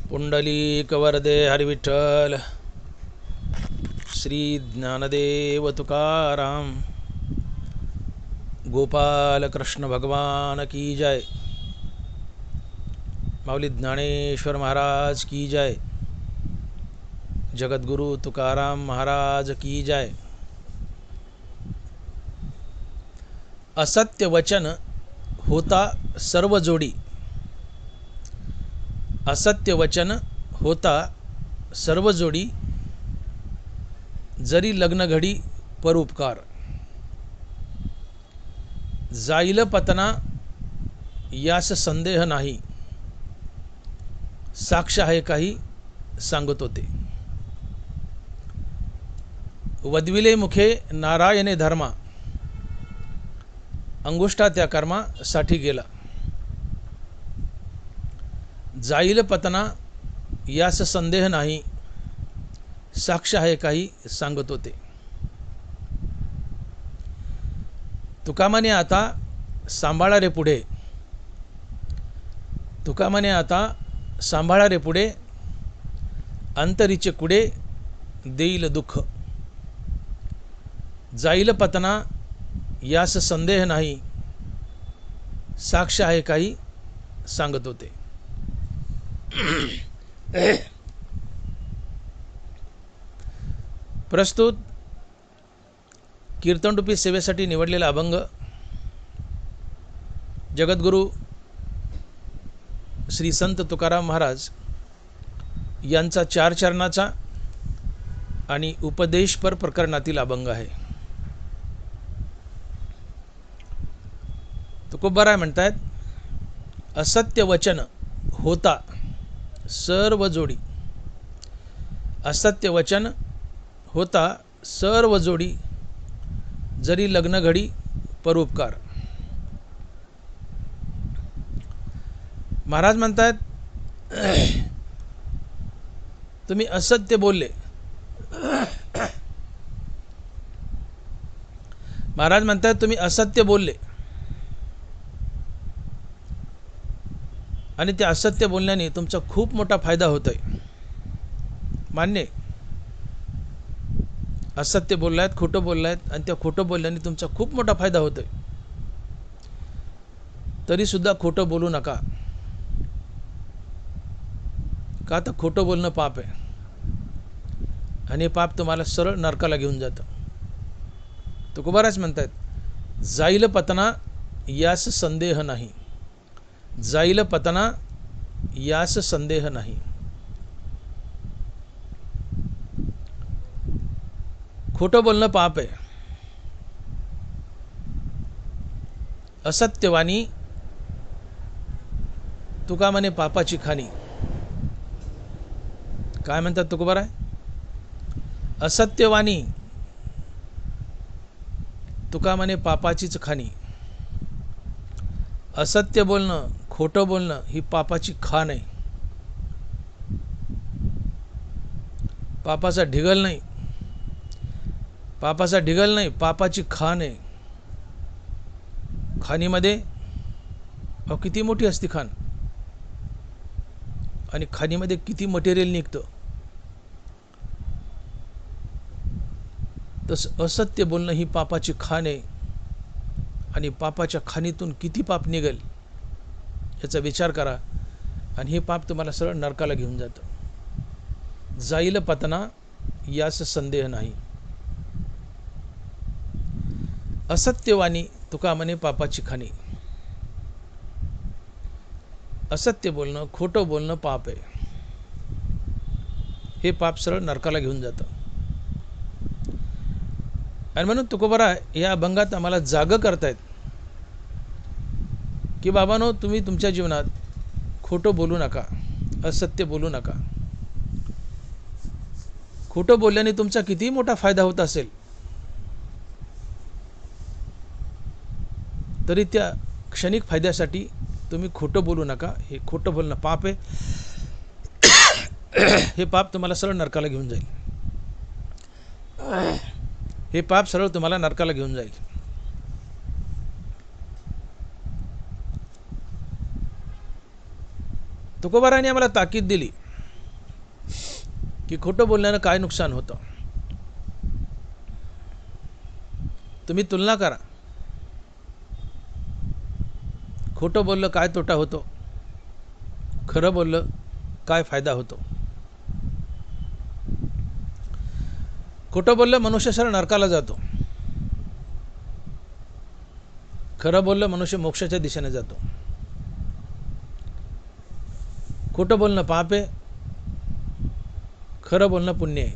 पुंडलीक वरदे हरिविठ्ठल श्री ज्ञानदेव तुकाराम गोपाल कृष्ण भगवान की जय। माऊली ज्ञानेश्वर महाराज की जय। जगद्गुरु तुकाराम महाराज की जय। असत्य वचन होता सर्व जोडी, असत्य वचन होता सर्व जोडी, जरी लग्न घडी परोपकार, जाईल पतना यास संदेह नाही, साक्ष आहे काही सांगत होते। वदविले मुखे नारायणे धर्मा, अंगुष्ठा त्या कर्मा साठी गेला, जाईल पतना यास संदेह नाही, साक्ष आहे काही सांगत होते। तुका म्हणे आता सांभाळा रे पुढे, तुका म्हणे आता सांभाळा रे पुढे, अंतरीचे कुडे देईल दुःख, जाईल पतना यास संदेह नाही, साक्ष आहे काही सांगत होते। प्रस्तुत कीर्तनरूपी सेवेसाठी निवडलेला अभंग जगद्गुरु श्री संत तुकाराम महाराज यांचा 4 चरणाचा आणि उपदेशपर प्रकरणातील अभंग आहे। तुकोबाराय म्हणतात, असत्य वचन होता सर्व जोडी, असत्य वचन होता सर्व जोडी, जरी लग्न घडी परोपकार। महाराज म्हणतात, तुम्ही असत्य बोलले, महाराज म्हणतात तुम्ही असत्य बोलले आणि त्या असत्य बोलण्याने तुमचा खूप मोठा फायदा होतोय। मान्य, असत्य बोललायत, खोटं बोललायत आणि त्या खोटं बोलल्याने तुमचा खूप मोठा फायदा होतोय, तरी सुद्धा खोटं बोलू नका। का तर खोटं बोलणं पाप आहे आणि पाप तुम्हाला सरळ नरकाला घेऊन जातं। तुकोबाराज म्हणतात, जाईल पतना यास संदेह नाही, जाईल पतना यास संदेह नाही। खोटं बोलणं पाप आहे। असत्यवाणी तुका म्हणे पापाची खाणी। काय म्हणतात तुकोबाराय? असत्यवाणी तुका म्हणे पापाचीच खाणी। असत्य बोलणं, खोटं बोलणं ही पापाची खाण आहे, पापाचा ढिगल नाही, पापाचा ढिगल नाही, पापाची खाण आहे। खाणीमध्ये किती मोठी असते खाण आणि खाणीमध्ये किती मटेरियल निघतं। तसं असत्य बोलणं ही पापाची खाण आहे आणि पापाच्या खाणीतून किती पाप निघेल याचा विचार करा आणि हे पाप तुम्हाला सरळ नरकाला घेऊन जातं। जाईल पतना यास संदेह नाही, असत्यवाणी तुका म्हणे पापाची खाणी। असत्य बोलणं, खोटं बोलणं पाप आहे, हे पाप सरळ नरकाला घेऊन जातं। आणि म्हणून तुकोबाराय या अभंगात आम्हाला जागं करतायत की बाबांनो, तुम्ही तुमच्या जीवनात खोटं बोलू नका, असत्य बोलू नका। खोटं बोलल्याने तुमचा किती मोठा फायदा होत असेल तरी त्या क्षणिक फायद्यासाठी तुम्ही खोटं बोलू नका। हे खोटं बोलणं पाप आहे, हे पाप तुम्हाला सरळ नरकाला घेऊन जाईल, हे पाप सरळ तुम्हाला नरकाला घेऊन जाईल। तुकोबाराने आम्हाला ताकीद दिली की खोटं बोलण्यानं काय नुकसान होतं. तुम्ही तुलना करा. खोटं बोललं काय तोटा होतो, खरं बोललं काय फायदा होतो. खोटं बोललं मनुष्य सरळ नरकाला जातो, खरं बोललं मनुष्य मोक्षाच्या दिशेने जातो. खोटं बोलणं पाप आहे, खरं बोलणं पुण्य आहे.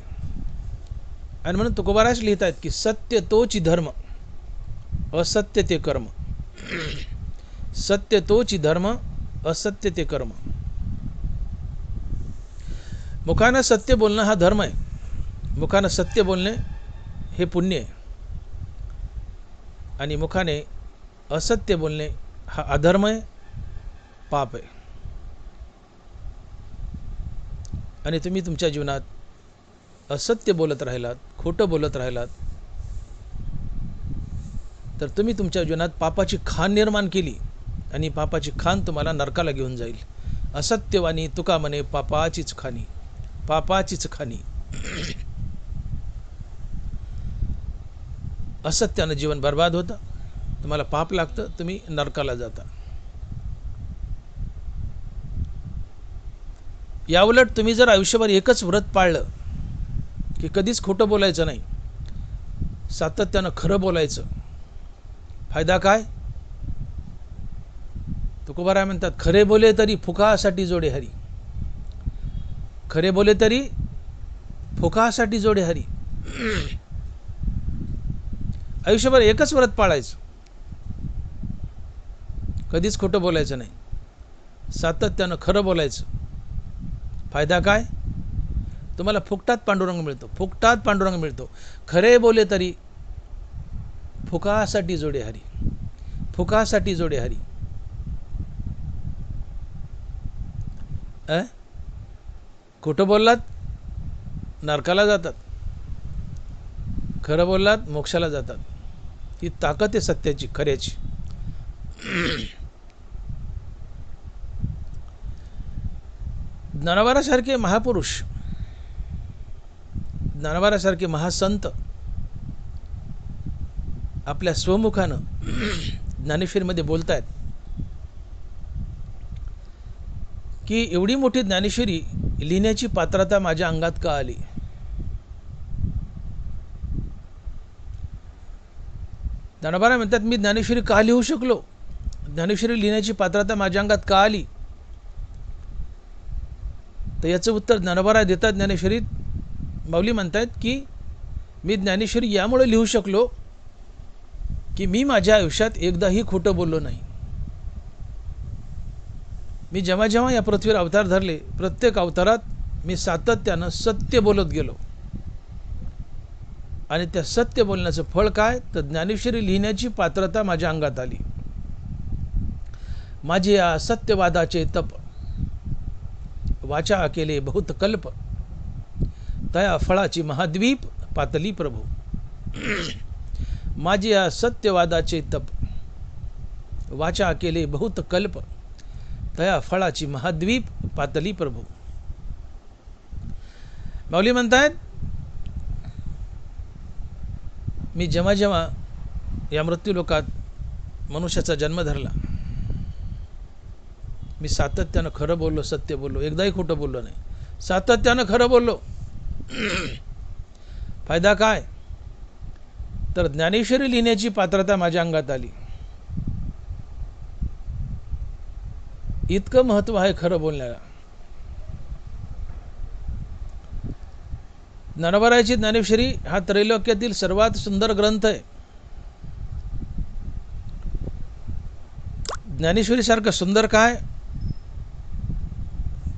आणि म्हणून तुकोबाराज लिहित आहेत की सत्य तोची धर्म, असत्य ते कर्म. सत्य तोची धर्म, असत्य ते कर्म. मुखानं सत्य बोलणं हा धर्म आहे, मुखानं सत्य बोलणे हे पुण्य आहे. आणि मुखाने असत्य बोलणे हा अधर्म आहे, पाप आहे. आणि तुम्ही तुमच्या जीवनात असत्य बोलत राहिलात, खोटं बोलत राहिलात, तर तुम्ही तुमच्या जीवनात पापाची खाण निर्माण केली आणि पापाची खाण तुम्हाला नरकाला घेऊन जाईल. असत्यवाणी तुका म्हणे पापाचीच खाणी, पापाचीच खाणी. असत्यानं जीवन बर्बाद होतं, तुम्हाला पाप लागतं, तुम्ही नरकाला जाता. याउलट तुम्ही जर आयुष्यभर एकच व्रत पाळलं की कधीच खोटं बोलायचं नाही, सातत्यानं खरं बोलायचं, फायदा काय. तुकोबाराय म्हणतात खरे बोले तरी फुकासाठी जोडे हरी, खरे बोले तरी फुकासाठी जोडे हरी. आयुष्यभर एकच व्रत पाळायचं, कधीच खोटं बोलायचं नाही, सातत्यानं खरं बोलायचं. फायदा काय. तुम्हाला फुकटात पांडुरंग मिळतो, फुकटात पांडुरंग मिळतो. खरे बोले तरी फुकासाठी जोडे हरी, फुकासाठी जोडे हरी. खोटं बोललात नरकाला जातात, खरं बोललात मोक्षाला जातात. ही ताकद आहे सत्याची, खऱ्याची. ज्ञानोबारासारखे महापुरुष, ज्ञानोबारासारखे महासंत आपल्या स्वमुखानं ज्ञानेश्वरीमध्ये बोलतायत की एवढी मोठी ज्ञानेश्वरी लिहिण्याची पात्रता माझ्या अंगात का आली. ज्ञानोबा म्हणतात मी ज्ञानेश्वरी का लिहू शकलो, ज्ञानेश्वरी लिहिण्याची पात्रता माझ्या अंगात का आली. तर याचं उत्तर ज्ञानोबा देतात ज्ञानेश्वरीत. माऊली म्हणतात की मी ज्ञानेश्वरी यामुळे लिहू शकलो की मी माझ्या आयुष्यात एकदाही खोटं बोललो नाही. मी जेव्हा जेव्हा या पृथ्वीवर अवतार धरले, प्रत्येक अवतारात मी सातत्यानं सत्य बोलत गेलो. आणि त्या सत्य बोलण्याचं फळ काय, तर ज्ञानेश्वरी लिहिण्याची पात्रता माझ्या अंगात आली. माझे या सत्यवादाचे तप, वाचा केले बहुत कल्प, तया फळाची महाद्वीप पातली प्रभू. माझे या सत्यवादाचे तप, वाचा केले बहुत कल्प, तया फळाची महाद्वीप पातली प्रभू. माऊली म्हणतायत मी जेव्हा जेव्हा या मृत्यू लोकात मनुष्याचा जन्म धरला, मी सातत्यानं खरं बोललो, सत्य बोललो, एकदाही खोटं बोललो नाही, सातत्यानं खरं बोललो. फायदा काय, तर ज्ञानेश्वरी लिहिण्याची पात्रता माझ्या अंगात आली. इतकं महत्व आहे खरं बोलण्याला. ज्ञानोबारायांची ज्ञानेश्वरी हा त्रैलोक्यातील सर्वात सुंदर ग्रंथ आहे. ज्ञानेश्वरी सारखं सुंदर काय,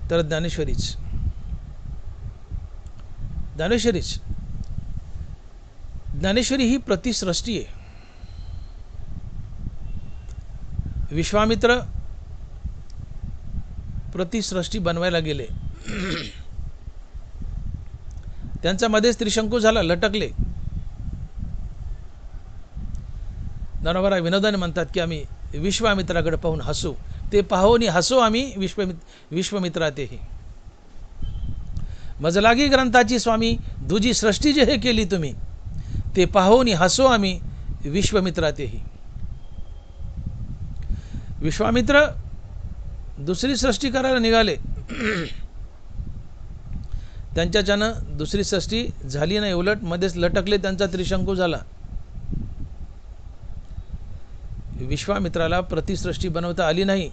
तर ज्ञानेश्वरीच. ज्ञानेश्वरीच. ज्ञानेश्वरी ही प्रतिसृष्टी आहे. विश्वामित्र प्रतिसृष्टी बनवायला गेले, त्यांचा मध्येच त्रिशंकू झाला, लटकले. ज्ञानोबा विनोदाने म्हणतात की आम्ही विश्वामित्राकडे पाहून हसू, ते पाहून हसू आम्ही विश्वामित्रातेही. मजलागी ग्रंथाची स्वामी दुजी सृष्टी जे हे केली तुम्ही ते पाहून हसो आम्ही विश्वामित्रातेही. विश्वामित्र दुसरी सृष्टी करायला निघाले. त्यांच्याच्यानं दुसरी सृष्टी झाली नाही, उलट मध्येच लटकले, त्यांचा त्रिशंकू झाला. विश्वामित्राला प्रतिसृष्टी बनवता आली नाही.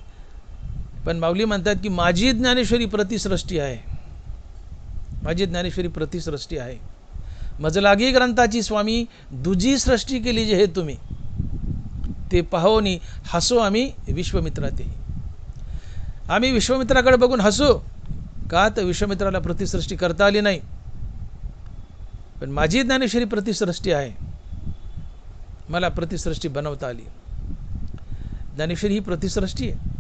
पण माऊली म्हणतात की माझी ज्ञानेश्वरी प्रतिसृष्टी आहे, माझी ज्ञानेश्वरी प्रतिसृष्टी आहे. मजलागी ग्रंथाची स्वामी दुजी सृष्टी केली जे हे तुम्ही ते पाहोनी हसो आम्ही विश्वामित्रातेही. आम्ही विश्वामित्राकडे बघून हसू का, तर विश्वामित्राला प्रतिसृष्टी करता आली नाही. पण माझी ज्ञानेश्वरी प्रतिसृष्टी आहे, मला प्रतिसृष्टी बनवता आली. ज्ञानेश्वरी ही प्रतिसृष्टी आहे.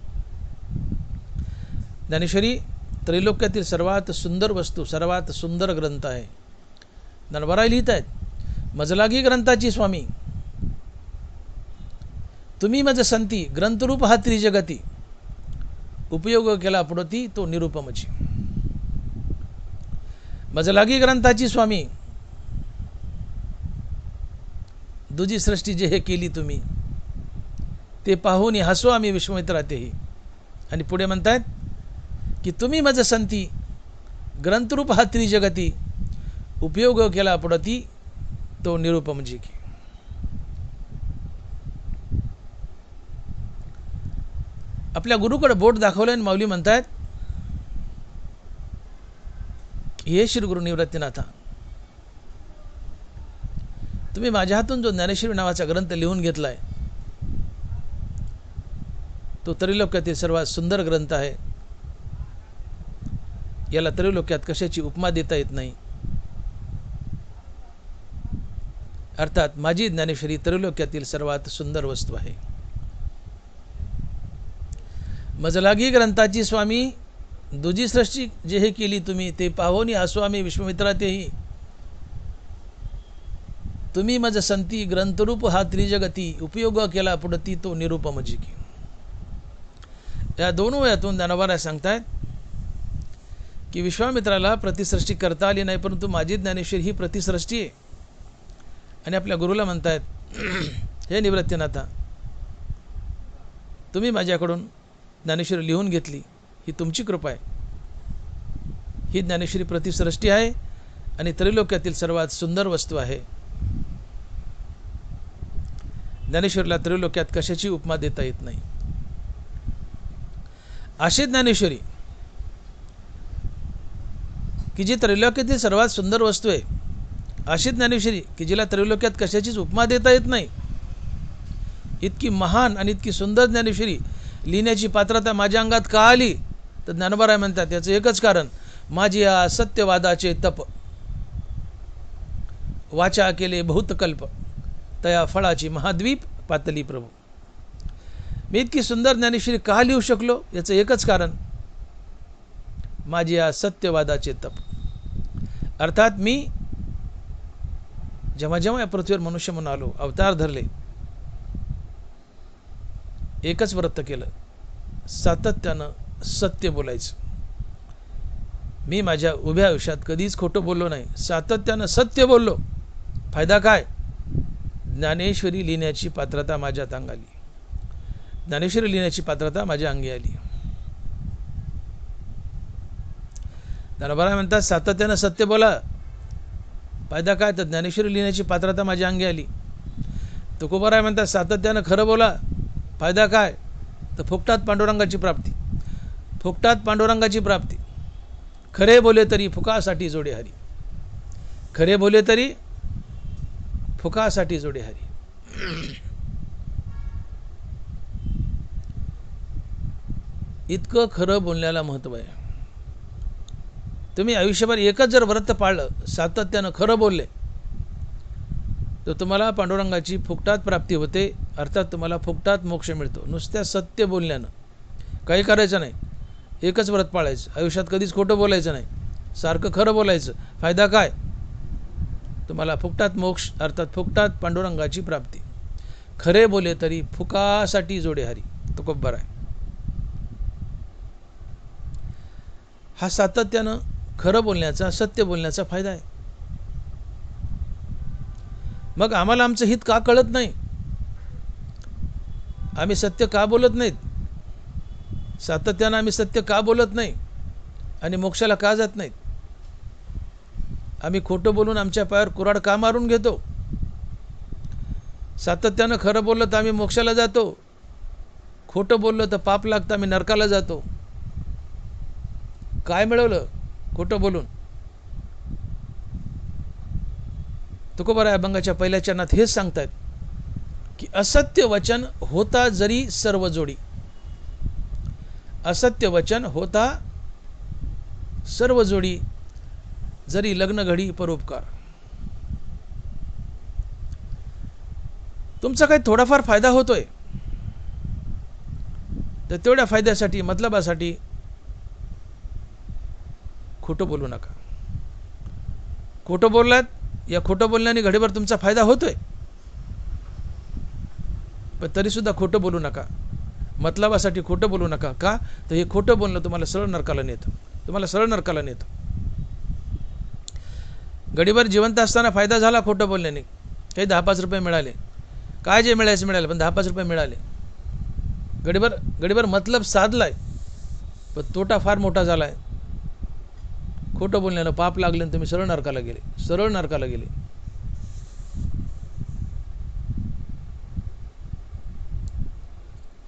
ज्ञानेश्वरी त्रैलोक्यातील सर्वात सुंदर वस्तू, सर्वात सुंदर ग्रंथ आहे. नरवराय लिहित आहेत, मजलागी ग्रंथाची स्वामी तुम्ही मज संती ग्रंथरूप हा त्रिजगती उपयोग केला पडती तो निरुपमची. मजलागी ग्रंथाची स्वामी दुजी सृष्टी जे हे केली तुम्ही ते पाहून हसो आम्ही विश्वामित्रातेही. आणि पुढे म्हणतायत की तुम्ही मज संती ग्रंथरूप हा त्रिजगती उपयोग केला पडती तो निरुपमजी की. आपल्या गुरुकडे बोट दाखवलं आणि माऊली म्हणतायत हे श्री गुरु निवृत्तीनाथा, तुम्ही माझ्या हातून जो ज्ञानेश्वरी नावाचा ग्रंथ लिहून घेतलाय तो त्रैलोक्यातील सर्वात सुंदर ग्रंथ आहे. याला त्रैलोक्यात कशाची उपमा देता येत नाही. अर्थात माझी ज्ञानेश्वरी त्रैलोक्यातील सर्वात सुंदर वस्तू आहे. मजलागी ग्रंथाची स्वामी दुजी सृष्टी जे हे केली तुम्ही ते पाहोनी हसो आम्ही विश्वामित्रातेही. तुम्ही मज संती ग्रंथरूप हा त्रिजगती उपयोग केला पडती तो निरुपमजी की. या दोन वयातून ज्ञानोबाराय सांगतायत की विश्वामित्राला प्रतिसृष्टी करता आली नाही, परंतु माझी ज्ञानेश्वरी ही प्रतिसृष्टी आहे. आणि आपल्या गुरुला म्हणतायत हे निवृत्तीनाथा, तुम्ही माझ्याकडून ज्ञानेश्वरी लिहून घेतली, ही तुमची कृपा आहे. ही ज्ञानेश्वरी प्रतिसृष्टी आहे आणि त्रैलोक्यातील सर्वात सुंदर वस्तू आहे. ज्ञानेश्वरीला त्रैलोक्यात कशाची उपमा देता येत नाही. अशी ज्ञानेश्वरी की जी त्रैलोक्यातील सर्वात सुंदर वस्तू आहे, अशी ज्ञानेश्वरी की जिला त्रैलोक्यात कशाचीच उपमा देता येत नाही, इतकी महान आणि इतकी सुंदर ज्ञानेश्वरी लिहिण्याची पात्रता माझ्या अंगात का आली, तर ज्ञानोबाराय म्हणतात याचं एकच कारण, माझी या सत्यवादाचे तप वाचा केले बहुतकल्प तया फळाची महाद्वीप पातली प्रभू. मी इतकी सुंदर ज्ञानेश्वरी का लिहू शकलो, याचं एकच कारण, माझी या सत्यवादाचे तप. अर्थात मी जेव्हा जेव्हा या पृथ्वीवर मनुष्य म्हणून आलो, अवतार धरले, एकच व्रत केलं, सातत्यानं सत्य बोलायचं. मी माझ्या उभ्या आयुष्यात कधीच खोटं बोललो नाही, सातत्यानं सत्य बोललो. फायदा काय, ज्ञानेश्वरी लिहिण्याची पात्रता माझ्यात अंगी आली, ज्ञानेश्वरी लिहिण्याची पात्रता माझ्या अंगी आली. ज्ञानोबाराय म्हणतात सातत्यानं सत्य बोला, फायदा काय, तर ज्ञानेश्वरी लिहिण्याची पात्रता माझ्या अंगी आली. तुकोबाराय म्हणतात सातत्यानं खरं बोला, फायदा काय, तर फुकटात पांडुरंगाची प्राप्ती, फुकटात पांडुरंगाची प्राप्ती. खरे बोले तरी फुकासाठी जोडे हरी, खरे बोले तरी फुकासाठी जोडे हरी. इतकं खरं बोलण्याला महत्त्व आहे. तुम्ही आयुष्यभर एकच जर व्रत पाळलं, सातत्यानं खरं बोलले, तर तुम्हाला पांडुरंगाची फुकटात प्राप्ती होते. अर्थात तुम्हाला फुकटात मोक्ष मिळतो. नुसत्या सत्य बोलण्यानं काही करायचं नाही, एकच व्रत पाळायचं, आयुष्यात कधीच खोटं बोलायचं नाही, सारखं खरं बोलायचं. फायदा काय, तुम्हाला फुकटात मोक्ष, अर्थात फुकटात पांडुरंगाची प्राप्ती. खरे बोले तरी फुकासाठी जोडे हरी, तुकोबाराय. हा सातत्यानं खरं बोलण्याचा, सत्य बोलण्याचा फायदा आहे. मग आम्हाला आमचं हित का कळत नाही? आम्ही सत्य का बोलत नाहीत? सातत्यानं आम्ही सत्य का बोलत नाही आणि मोक्षाला का जात नाहीत? आम्ही खोटं बोलून आमच्या पायावर कुऱ्हाड का मारून घेतो? सातत्यानं खरं बोललं तर आम्ही मोक्षाला जातो, खोटं बोललं तर पाप लागतं, आम्ही नरकाला जातो. काय मिळवलं खोटं बोलून? तुकोबाराय अभंगाच्या पहिल्या चरणात हेच सांगतायत की असत्य वचन होता जरी सर्व जोडी, असत्य वचन होता सर्व जोडी, जरी लग्न घडी परोपकार. तुमचा काही थोडाफार फायदा होतोय तर तेवढ्या फायद्यासाठी, मतलबासाठी खोटं बोलू नका. खोटं बोललात, या खोटं बोलण्याने घडीभर तुमचा फायदा होतोय, पण तरीसुद्धा खोटं बोलू नका. मतलबासाठी खोटं बोलू नका. का? तर हे खोटं बोलणं तुम्हाला सरळ नरकाला नेतं, तुम्हाला सरळ नरकाला नेतं. घडीभर जिवंत असताना फायदा झाला खोटं बोलण्याने, काही 10-5 रुपये मिळाले, काय जे मिळायचं मिळाले, पण 10-5 रुपये मिळाले. घडीभर मतलब साधलाय, पण तोटा फार मोठा झालाय. खोटं बोलण्यानं पाप लागले आणि तुम्ही सरळ नरकाला गेले, सरळ नरकाला गेले.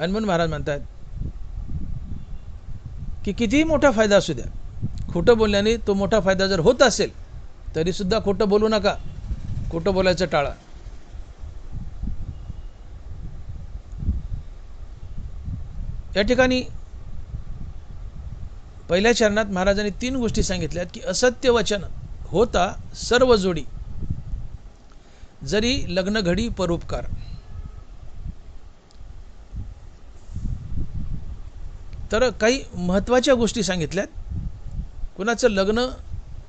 हनुमान महाराज म्हणतात की कितीही मोठा फायदा असू द्या, खोटं बोलण्याने तो मोठा फायदा जर होत असेल तरीसुद्धा खोटं बोलू नका, खोटं बोलायचं टाळा. या ठिकाणी पहिल्या चरणात महाराजांनी 3 गोष्टी सांगितल्यात की असत्य वचन होता सर्व जोडी, जरी लग्न घडी परोपकार. तर काही महत्त्वाच्या गोष्टी सांगितल्यात. कुणाचं लग्न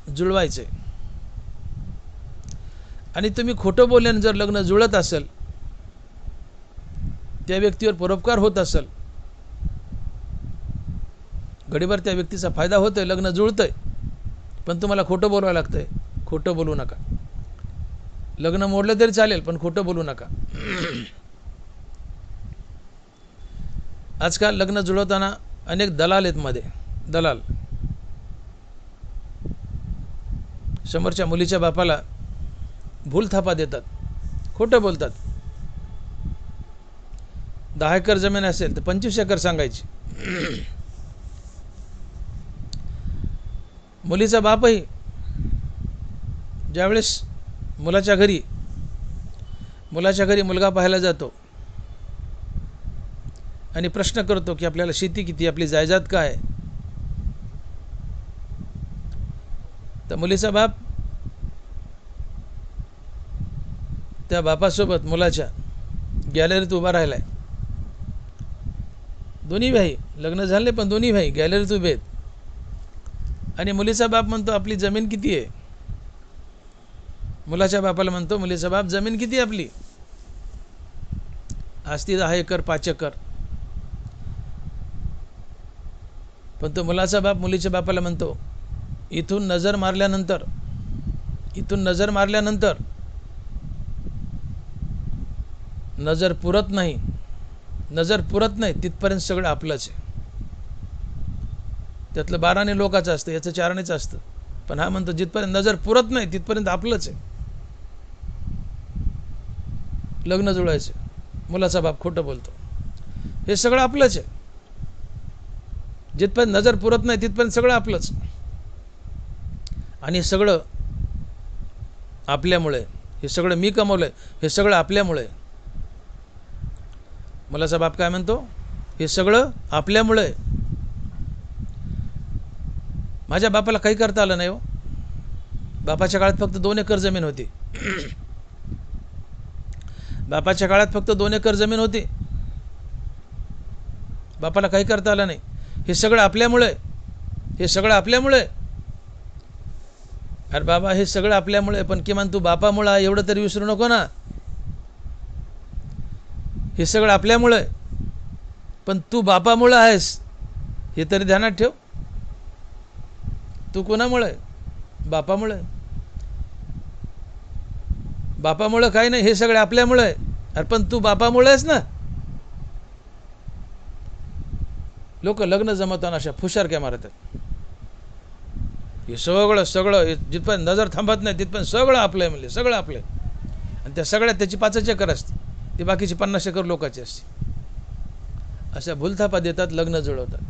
जुळवायचंय आणि तुम्ही खोटं बोलल्याने जर लग्न जुळत असेल, त्या व्यक्तीवर परोपकार होत असेल, घडीभर त्या व्यक्तीचा फायदा होतोय, लग्न जुळतंय, पण तुम्हाला खोटं बोलावं लागतंय, खोटं बोलू नका. लग्न मोडलं तरी चालेल, पण खोटं बोलू नका. आजकाल लग्न जुळवताना अनेक दलाल आहेत मध्ये, दलाल. समोरच्या मुलीच्या बापाला भूलथापा देतात, खोटं बोलतात. 10 एकर जमीन असेल तर 25 एकर सांगायची. मुलीचा बापही ज्यावेळेस मुलाच्या घरी मुलगा पाहायला जातो आणि प्रश्न करतो की आपल्याला शेती किती, आपली जायदाद काय आहे, तर मुलीचा बाप त्या बापासोबत मुलाच्या गॅलरीत उभा राहिलाय. दोन्ही भाई लग्न झाले, पण दोन्ही भाई गॅलरीत उभे आहेत. आणि मुलीचा बाप म्हणतो आपली जमीन किती आहे? मुलाच्या बापाला म्हणतो मुलीचा बाप जमीन किती आहे आपली? असती 10 एकर 5 एकर. पण तो मुलाचा बाप मुलीच्या बापाला म्हणतो इथून नजर मारल्यानंतर नजर पुरत नाही तिथपर्यंत सगळं आपलंच आहे. त्यातलं 12 लोकांचं असतं, याचं 4 असतं, पण हा म्हणतो जिथपर्यंत नजर पुरत नाही तिथपर्यंत आपलंच आहे. लग्न जुळायचं, मुलाचा बाप खोटं बोलतो, हे सगळं आपलंच आहे. जिथपर्यंत नजर पुरत नाही तिथपर्यंत सगळं आपलंच. आणि हे सगळं आपल्यामुळे, हे सगळं मी कमवलंय, हे सगळं आपल्यामुळे. मुलाचा बाप काय म्हणतो? हे सगळं आपल्यामुळे. माझ्या बापाला काही करता आलं नाही हो. बापाच्या काळात फक्त 2 एकर जमीन होती. बापाच्या काळात फक्त 2 एकर जमीन होती. बापाला काही करता आलं नाही. हे सगळं आपल्यामुळे, हे सगळं आपल्यामुळे. अरे बाबा, हे सगळं आपल्यामुळे, पण किमान तू बापामुळे एवढं तरी विसरू नको ना. हे सगळं आपल्यामुळे, पण तू बापामुळे आहेस हे तरी ध्यानात ठेव. तू कोणामुळे? बापामुळे. बापामुळे काही नाही, हे सगळे आपल्यामुळे आहे. अरे पण तू बापामुळेच ना. लोक लग्न जमवताना अशा फुशारक्या मारतात. हे सगळं सगळं जिथपर्यंत नजर थांबत नाही तिथपर्यंत सगळं आपलं आहे म्हणले, सगळं आपलं आहे. आणि त्या सगळ्यात त्याची 5 एकर असते, ती बाकीची 50 एकर लोकांची असते. अशा भूलथापा देतात, लग्न जुळवतात.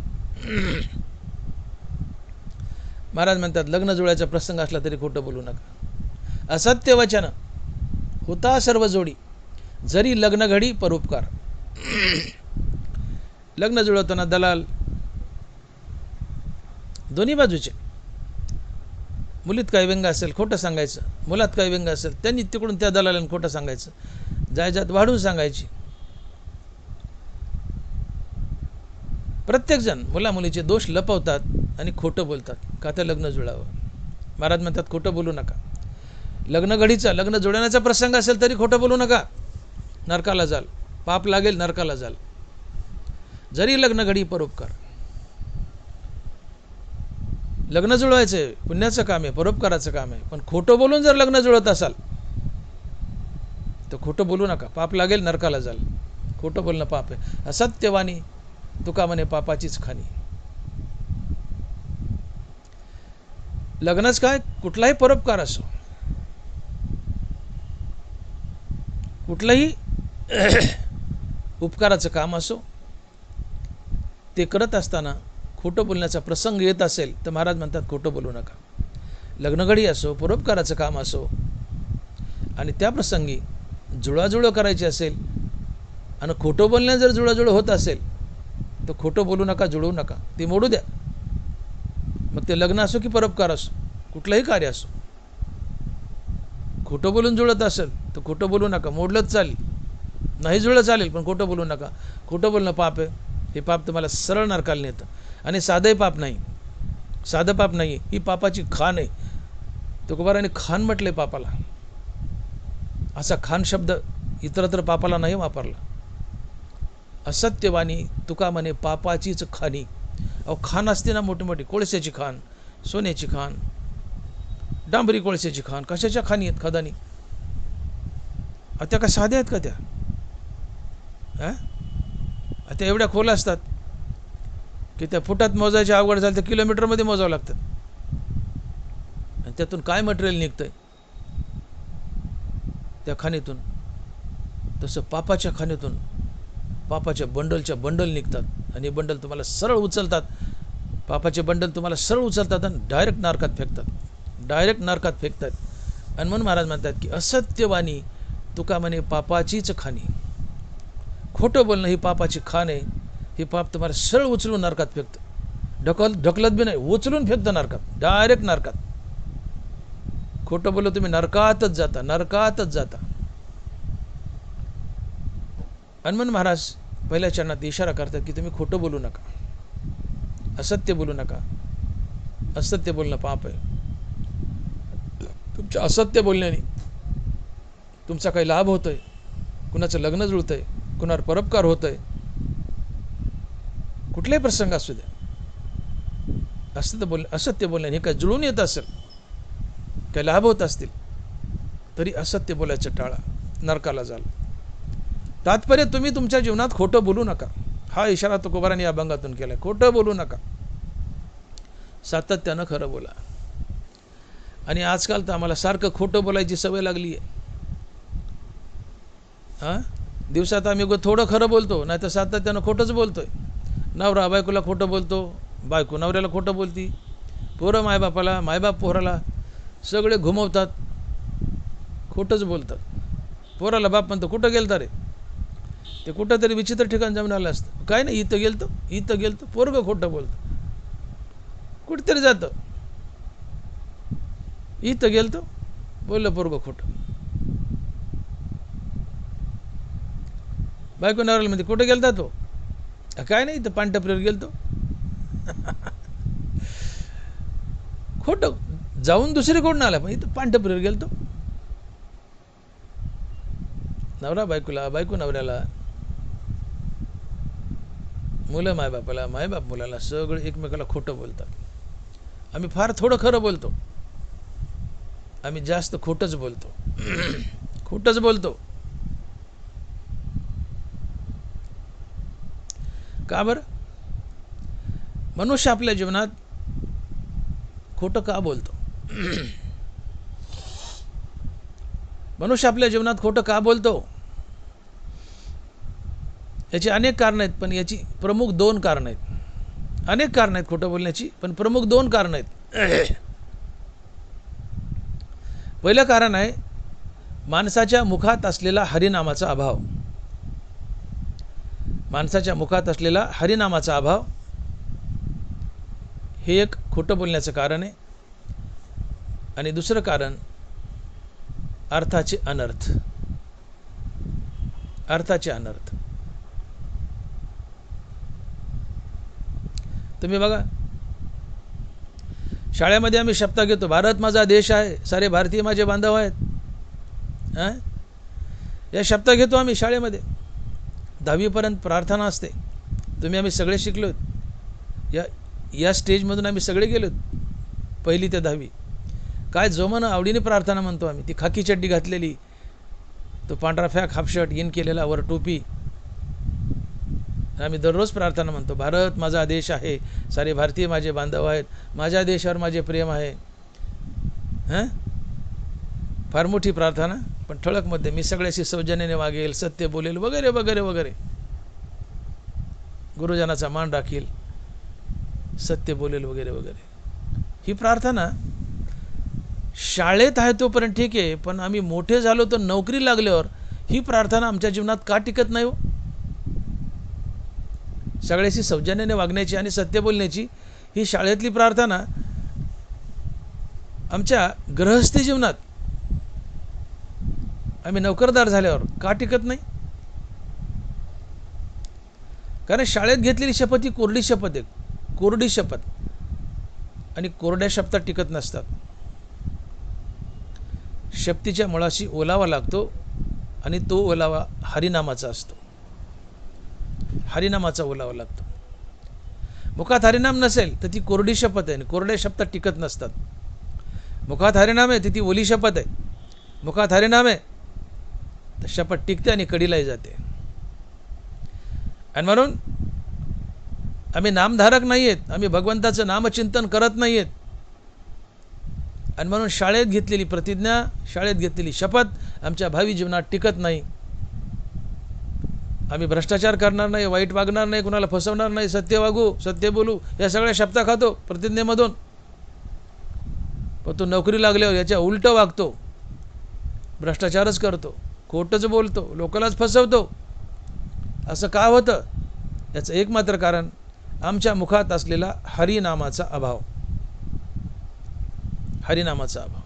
महाराज म्हणतात लग्न जुळायचा प्रसंग असला तरी खोटं बोलू नका. असत्य वचन होता सर्व जोडी, जरी लग्न घडी परोपकार. लग्न जुळवताना दलाल दोन्ही बाजूचे, मुलीत काही व्यंग असेल खोटं सांगायचं, मुलात काही व्यंग असेल त्यांनी तिकडून त्या दलालाने खोटं सांगायचं, जायजात वाढून सांगायची. प्रत्येकजण मुला मुलीचे दोष लपवतात आणि खोटं बोलतात का तर लग्न जुळावं. महाराज म्हणतात खोटं बोलू नका. लग्न घडीचा, लग्न जुळवण्याचा प्रसंग असेल तरी खोटं बोलू नका, नरकाला जाल, पाप लागेल, नरकाला जाल. जरी लग्न घडी परोपकार. लग्न जुळवायचे पुण्याचं काम आहे, परोपकाराचं काम आहे. पण खोटं बोलून जर लग्न जुळवत असाल तर खोटं बोलू नका, पाप लागेल, नरकाला जाल. खोटं बोलणं पाप आहे. असत्यवाणी तुका म्हणे पापाचीच खाणी. लग्नच काय, कुठलाही परोपकार असो, कुठलंही उपकाराचं काम असो, ते करत असताना खोटं बोलण्याचा प्रसंग येत असेल तर महाराज म्हणतात खोटं बोलू नका. लग्नघडी असो, परोपकाराचं काम असो, आणि त्या प्रसंगी जुळाजुळं करायची असेल आणि खोटं बोलण्यात जर जुळाजुळं होत असेल तर खोटं बोलू नका, जुळवू नका, ते मोडू द्या. मग ते लग्न असो की परोपकार असो, कुठलंही कार्य असो, खोटं बोलून जुळत असेल तर खोटं बोलू नका, मोडलंच चालेल, नाही जुळलं चालेल, पण खोटं बोलू नका. खोटं बोलणं पाप आहे. हे पाप तुम्हाला सरळ नरकाला नेतं. आणि साधंही पाप नाही, साधं पाप नाही, ही पापाची खाण आहे. तुकोबाराने खान म्हटले पापाला. असा खान शब्द इतरत्र पापाला नाही वापरला. असत्यवाणी तुका म्हणे पापाचीच खाणी. अहो खान असते ना मोठी मोठी, कोळशाची खान, सोन्याची खान, डांबरी कोळशाची खान, कशाच्या खाणी आहेत खदानी? त्या का साध्या आहेत का त्या? त्या एवढ्या खोल असतात की त्या फुटात मोजायची अवघड झाली तर किलोमीटरमध्ये मोजावं लागतं. आणि त्यातून काय मटेरियल निघतंय त्या खाणीतून? तसं पापाच्या खाणीतून पापाच्या बंडलच्या बंडल निघतात आणि बंडल तुम्हाला सरळ उचलतात. पापाचे बंडल तुम्हाला सरळ उचलतात आणि डायरेक्ट नरकात फेकतात, डायरेक्ट नरकात फेकतात. आणि म्हणून महाराज म्हणतात की असत्यवाणी तुका म्हणे पापाचीच खाणी. खोटं बोलणं ही पापाची खाण आहे. हे पाप तुम्हाला सरळ उचलून नरकात फेकतं. ढकलत बी नाही, उचलून फेकतं नरकात, डायरेक्ट नरकात. खोटं बोललं तुम्ही नरकातच जाता, नरकातच जाता. आणि म्हणून महाराज पहिल्या चरणात इशारा करतात की तुम्ही खोटं बोलू नका, असत्य बोलू नका. असत्य बोलणं पाप आहे. तुमच्या असत्य बोलण्याने तुमचा काही लाभ होतोय, कुणाचं लग्न जुळतंय, कुणावर परोपकार होतोय, कुठलाही प्रसंग असू द्या. असत्य बोलण्याने काही जुळून येत असेल, काही लाभ होत असतील, तरी असत्य बोलायचं टाळा, नरकाला जाल. तात्पर्य तुम्ही तुमच्या जीवनात खोटं बोलू नका. हा इशारा तुकोबारांनी या अभंगातून केला. खोटं बोलू नका, सातत्यानं खरं बोला. आणि आजकाल तर आम्हाला सारखं खोटं बोलायची सवय लागली आहे. दिवसात आम्ही थोडं खरं बोलतो, नाही तर सातत्यानं खोटंच बोलतोय. नवरा बायकोला खोटं बोलतो, बायको नवऱ्याला खोटं बोलती, पोरं मायबापाला, मायबाप पोराला, सगळे घुमवतात, खोटंच बोलतात. पोराला बाप म्हणतो कुठं गेलता रे, ते कुठं तरी विचित्र ठिकाण जाऊन आलं असतं. काय नाही, इथं गेलतो, इथं गेलतो. पोरगं खोटं बोलतं, कुठेतरी जातं, इथं गेलतो, बोललं पोरगं खोटं. बायको नवऱ्याला म्हणते कुठं गेलता तो, काय नाही इथं पानटपरीवर गेलतो. खोटं, जाऊन दुसरीकडून आला, पण इथं पानटपरीवर गेलतो. नवरा बायकोला, बायको नवऱ्याला, मुलं मायबापाला, मायबाप मुलाला, सगळे एकमेकाला खोटं बोलतात. आम्ही फार थोडं खरं बोलतो, आम्ही जास्त खोटंच बोलतो. खोटंच बोलतो. का बरं? मनुष्य आपल्या जीवनात खोटं का बोलतो? मनुष्य आपल्या जीवनात खोटं का बोलतो? याची अनेक कारणं आहेत, पण याची प्रमुख 2 कारणं आहेत. अनेक कारणं आहेत खोटं बोलण्याची, पण प्रमुख 2 कारणं आहेत. पहिलं कारण आहे माणसाच्या मुखात असलेला हरिनामाचा अभाव. माणसाच्या मुखात असलेला हरिनामाचा अभाव हे एक खोटं बोलण्याचं कारण आहे. आणि दुसरं कारण अर्थाचे अनर्थ. अर्थाचे अनर्थ. तुम्ही बघा, शाळेमध्ये आम्ही शपथ घेतो, भारत माझा देश आहे, सारे भारतीय माझे बांधव आहेत. या शपथ घेतो आम्ही शाळेमध्ये. 10वीपर्यंत प्रार्थना असते. तुम्ही आम्ही सगळे शिकलोत. या स्टेजमधून आम्ही सगळे गेलोत, 1ली ते 10वी. काय जोमानं आवडीने प्रार्थना म्हणतो आम्ही. ती खाकी चड्डी घातलेली, तो पांढरा फॅक हाफ शर्ट इन केलेला, वर टोपी. आम्ही दररोज प्रार्थना म्हणतो, भारत माझा देश आहे, सारे भारतीय माझे बांधव आहेत, माझ्या देशावर माझे प्रेम आहे. फार मोठी प्रार्थना, पण ठळकमध्ये मी सगळ्याशी सौजन्याने वागेल, सत्य बोलेल, वगैरे वगैरे वगैरे. गुरुजनाचा मान राखील, सत्य बोलेल, वगैरे वगैरे. ही प्रार्थना शाळेत आहे तोपर्यंत ठीक आहे, पण आम्ही मोठे झालो तर नोकरी लागल्यावर ही प्रार्थना आमच्या जीवनात का टिकत नाही हो? सगळ्याशी सौजन्याने वागण्याची आणि सत्य बोलण्याची ही शाळेतली प्रार्थना आमच्या गृहस्थी जीवनात, आम्ही नोकरदार झाल्यावर का टिकत नाही? कारण शाळेत घेतलेली शपथ ही कोरडी शपथ आहे. कोरडी शपथ. आणि कोरड्या शपथात टिकत नसतात. शपथीच्या मुळाशी ओलावा लागतो, आणि तो ओलावा हरिनामाचा असतो. हरिनामाचा ओलावा लागतो. मुखात हरिनाम नसेल तर ती कोरडी शपथ आहे, आणि कोरड्या शपथात टिकत नसतात. मुखात हरिनाम आहे तर ती ओली शपथ आहे. मुखात हरिनाम आहे तर शपथ टिकते आणि कडीलाही जाते. आणि म्हणून आम्ही नामधारक नाही आहेत, आम्ही भगवंताचं नामचिंतन करत नाही आहेत. आणि म्हणून शाळेत घेतलेली प्रतिज्ञा, शाळेत घेतलेली शपथ आमच्या भावी जीवनात टिकत नाही. आम्ही भ्रष्टाचार करणार नाही, वाईट वागणार नाही, कुणाला फसवणार नाही, सत्य वागू, सत्य बोलू, या सगळ्या शपथा खातो प्रतिज्ञेमधून. पण तो नोकरी लागल्यावर याच्या उलट वागतो, भ्रष्टाचारच करतो, खोटंच बोलतो, लोकांनाच फसवतो. असं का होतं? याचं एकमात्र कारण आमच्या मुखात असलेला हरिनामाचा अभाव. हरिनामाचा अभाव.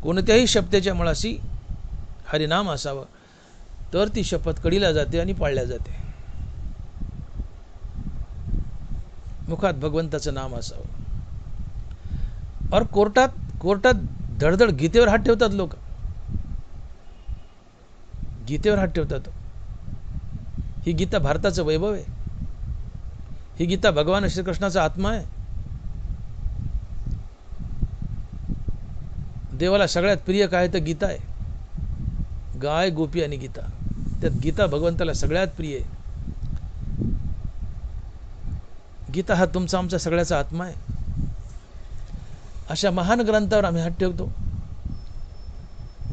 कोणत्याही शपथेच्या मुळाशी हरिनाम असावं, तर ती शपथ कडीला जाते आणि पाळल्या जाते. मुखात भगवंताचं नाम असावं. और कोर्टात धडधड गीतेवर हात ठेवतात लोक. गीतेवर हात ठेवतात. ही गीता भारताचं वैभव आहे. ही गीता भगवान श्रीकृष्णाचा आत्मा आहे. देवाला सगळ्यात प्रिय काय तर गीता आहे. गाय, गोपी आणि गीता. त्यात गीता भगवंताला सगळ्यात प्रिय आहे. गीता हा तुमचा आमचा सगळ्याचा आत्मा आहे. अशा महान ग्रंथावर आम्ही हात ठेवतो.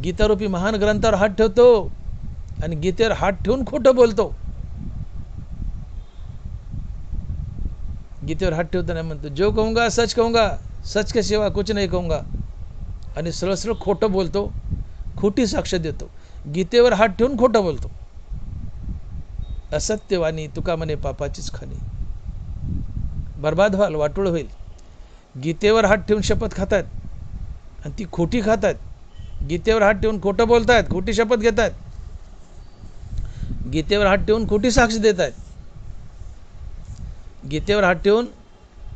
गीतारूपी महान ग्रंथावर हात ठेवतो आणि गीतेवर हात ठेवून खोटं बोलतो. गीतेवर हात ठेवताना म्हणतो, जो कहूंगा सच कहूंगा, सच के सिवा कुछ नहीं कहूंगा. आणि सरळ सरळ खोटं बोलतो, खोटी साक्ष देतो. गीतेवर हात ठेवून खोटं बोलतो. असत्यवाणी तुका म्हणे पापाचीच खाणी. बर्बाद व्हाल, वाटोळ होईल. गीतेवर हात ठेवून शपथ खातात आणि ती खोटी खातात. गीतेवर हात ठेवून खोटं बोलतायत, खोटी शपथ घेत आहेत. गीतेवर हात ठेवून खोटी साक्ष देत आहेत. गीतेवर हात ठेवून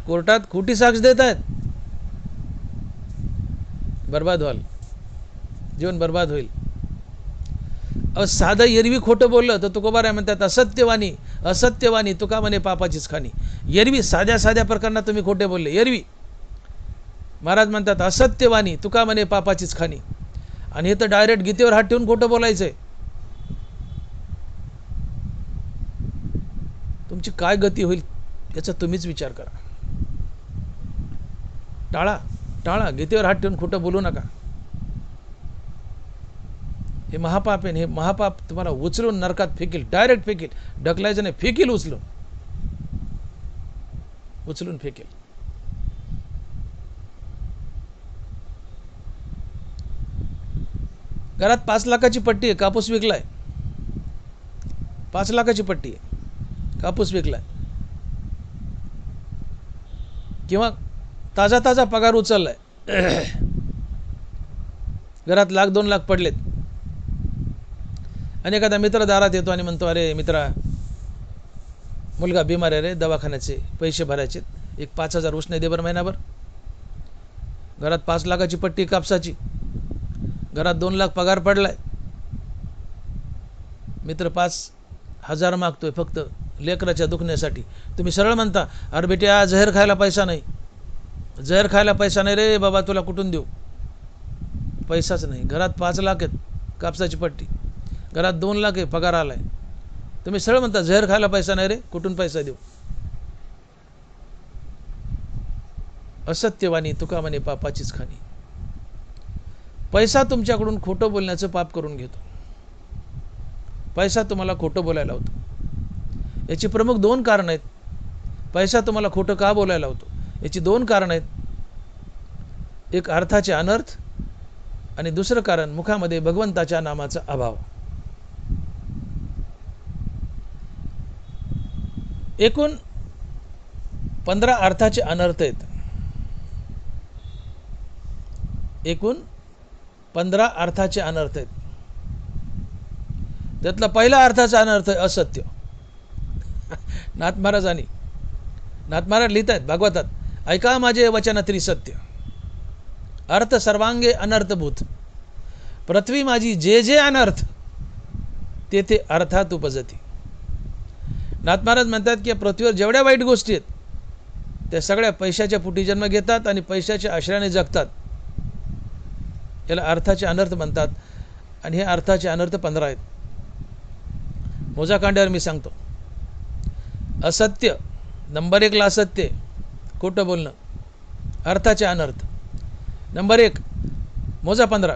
कोर्टात खोटी साक्ष देत आहेत. बर्बाद व्हाल, जीवन बर्बाद होईल. साधं एरवी खोटं बोललं तर तुकोबाराय म्हणतात असत्यवाणी असत्यवाणी तुका म्हणे पापाचीच खाणी. एरवी साध्या साध्या प्रकरणात तुम्ही खोटे बोलले. एरवी महाराज म्हणतात असत्यवाणी तुका म्हणे पापाचीच खाणी. आणि हे तर डायरेक्ट गीतेवर हात ठेवून खोटं बोलायचंय. तुमची काय गती होईल याचा तुम्हीच विचार करा. टाळा टाळा, गीतेवर हात ठेवून खोटं बोलू नका. हे महापाप आहे. हे महापाप तुम्हाला उचलून नरकात फेकील, डायरेक्ट फेकील. ढकलायचं नाही, फेकील उचलून फेकील. घरात 5 लाखाची पट्टी आहे, कापूस विकलाय. 5 लाखाची पट्टी आहे, कापूस विकलाय. किंवा ताजा ताजा पगार उचललाय. घरात 1,00,000 2,00,000 पडलेत. आणि एखादा मित्र दारात येतो आणि म्हणतो, अरे मित्रा, मुलगा बिमार आहे रे, दवाखान्याचे पैसे भरायचे, एक 5,000 उसने दे बरं महिनाभर. घरात 5 लाखाची पट्टी कापसाची, घरात 2,00,000 पगार पडलाय. मित्र 5,000 मागतोय फक्त लेकराच्या दुखण्यासाठी. तुम्ही सरळ म्हणता, अरे बेट्या जहर खायला पैसा नाही, जहर खायला पैसा नाही रे बाबा, तुला कुठून देऊ, पैसाच नाही. घरात 5 लाख आहेत कापसाची पट्टी, घरात 2,00,000 आहे, पगार आलाय. तुम्ही सरळ म्हणता जहर खायला पैसा नाही रे, कुठून पैसा देऊ. असत्यवाणी तुका म्हणे पापाचीच खाणी. पैसा तुमच्याकडून खोटं बोलण्याचं पाप करून घेतो. पैसा तुम्हाला खोटं बोलायला होतो. याची प्रमुख 2 कारणं आहेत. पैसा तुम्हाला खोटं का बोलायला होतो याची 2 कारणं आहेत. एक अर्थाचे अनर्थ आणि दुसरं कारण मुखामध्ये भगवंताच्या नामाचा अभाव. एकूण 15 अर्थाचे अनर्थ आहेत. एकूण 15 अर्थाचे अनर्थ आहेत. त्यातला पहिला अर्थाचा अनर्थ आहे असत्य. नाथ महाराज लिहित आहेत भागवतात, ऐका माझे वचन त्रिसत्य, अर्थ सर्वांगे अनर्थभूत, पृथ्वी माझी जे जे अनर्थ तेथे अर्थात उपजती. नाथ महाराज म्हणतात की पृथ्वीवर जेवढ्या वाईट गोष्टी आहेत त्या सगळ्या पैशाच्या पोटी जन्म घेतात आणि पैशाच्या आश्रयाने जगतात. याला अर्थाचे अनर्थ म्हणतात. आणि हे अर्थाचे अनर्थ 15 आहेत. मोजाकांड्यावर मी सांगतो. असत्य, नंबर 1 ला असत्य, खोटं बोलणं, अर्थाचे अनर्थ. नंबर 1 मोजा 15,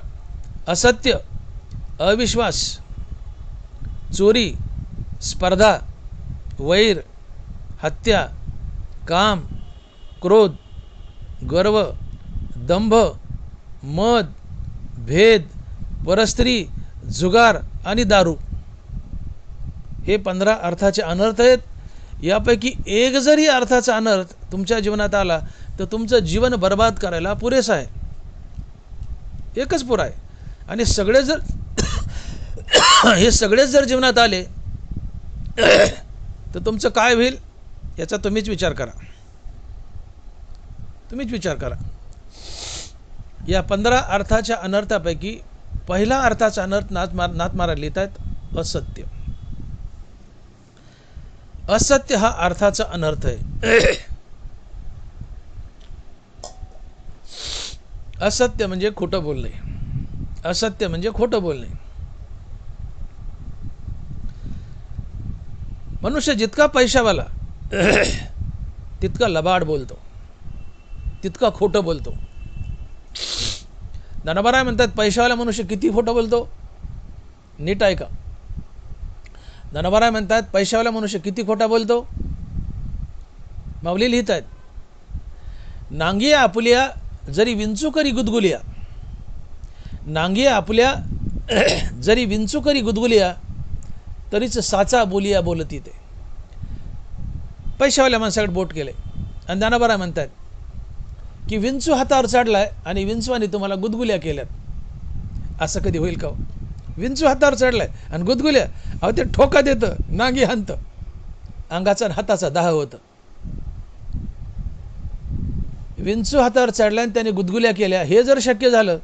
असत्य, अविश्वास, चोरी, स्पर्धा, वैर, हत्या, काम, क्रोध, गर्व, दंभ, मद, भेद, परस्त्री, जुगार आणि दारू. हे 15 अर्थाचे अनर्थ आहेत. यापैकी एक जरी अर्थाचा अनर्थ तुमच्या जीवनात आला तर तुमचं जीवन बर्बाद करायला पुरेसा आहे. एकच पुरा आहे. आणि सगळे जर हे सगळेच जर जीवनात आले तर तुमचं काय होईल याचा तुम्हीच विचार करा. तुम्हीच विचार करा. या 15 अर्थाच्या अनर्थापैकी पहिला अर्थाचा अनर्थ नाथ महाराज लिहित आहेत असत्य. असत्य हा अर्थाचा अनर्थ आहे. असत्य म्हणजे खोटं बोलणे. असत्य म्हणजे खोटं बोलणे. मनुष्य जितका पैशावाला तितका लबाड बोलतो, तितका खोटं बोलतो. ज्ञानोबा म्हणतात पैशावाला मनुष्य किती खोटं बोलतो. नीट ऐका. ज्ञानोबा म्हणतात पैशावाला मनुष्य किती खोटा बोलतो. माऊली लिहित आहेत, नांगिया आपुल्या जरी विंचू करी गुदगुलिया, नांगिया आपुल्या जरी विंचू करी गुदगुलिया तरीच साचा बोलिया बोलती ते. पैशावाल्या माणसाकडे बोट केले आणि ज्ञानोबा म्हणतात की विंचू हातावर चढलाय आणि विंचवाने तुम्हाला गुदगुल्या केल्यात. असं कधी होईल का? विंचू हातावर चढलाय आणि गुदगुल्या, अहो ते ठोका देतं, नांगी हाणतं, अंगाचा हाताचा दाह होतं. विंचू हातावर चढलाय आणि त्याने गुदगुल्या केल्या, हे जर शक्य झालं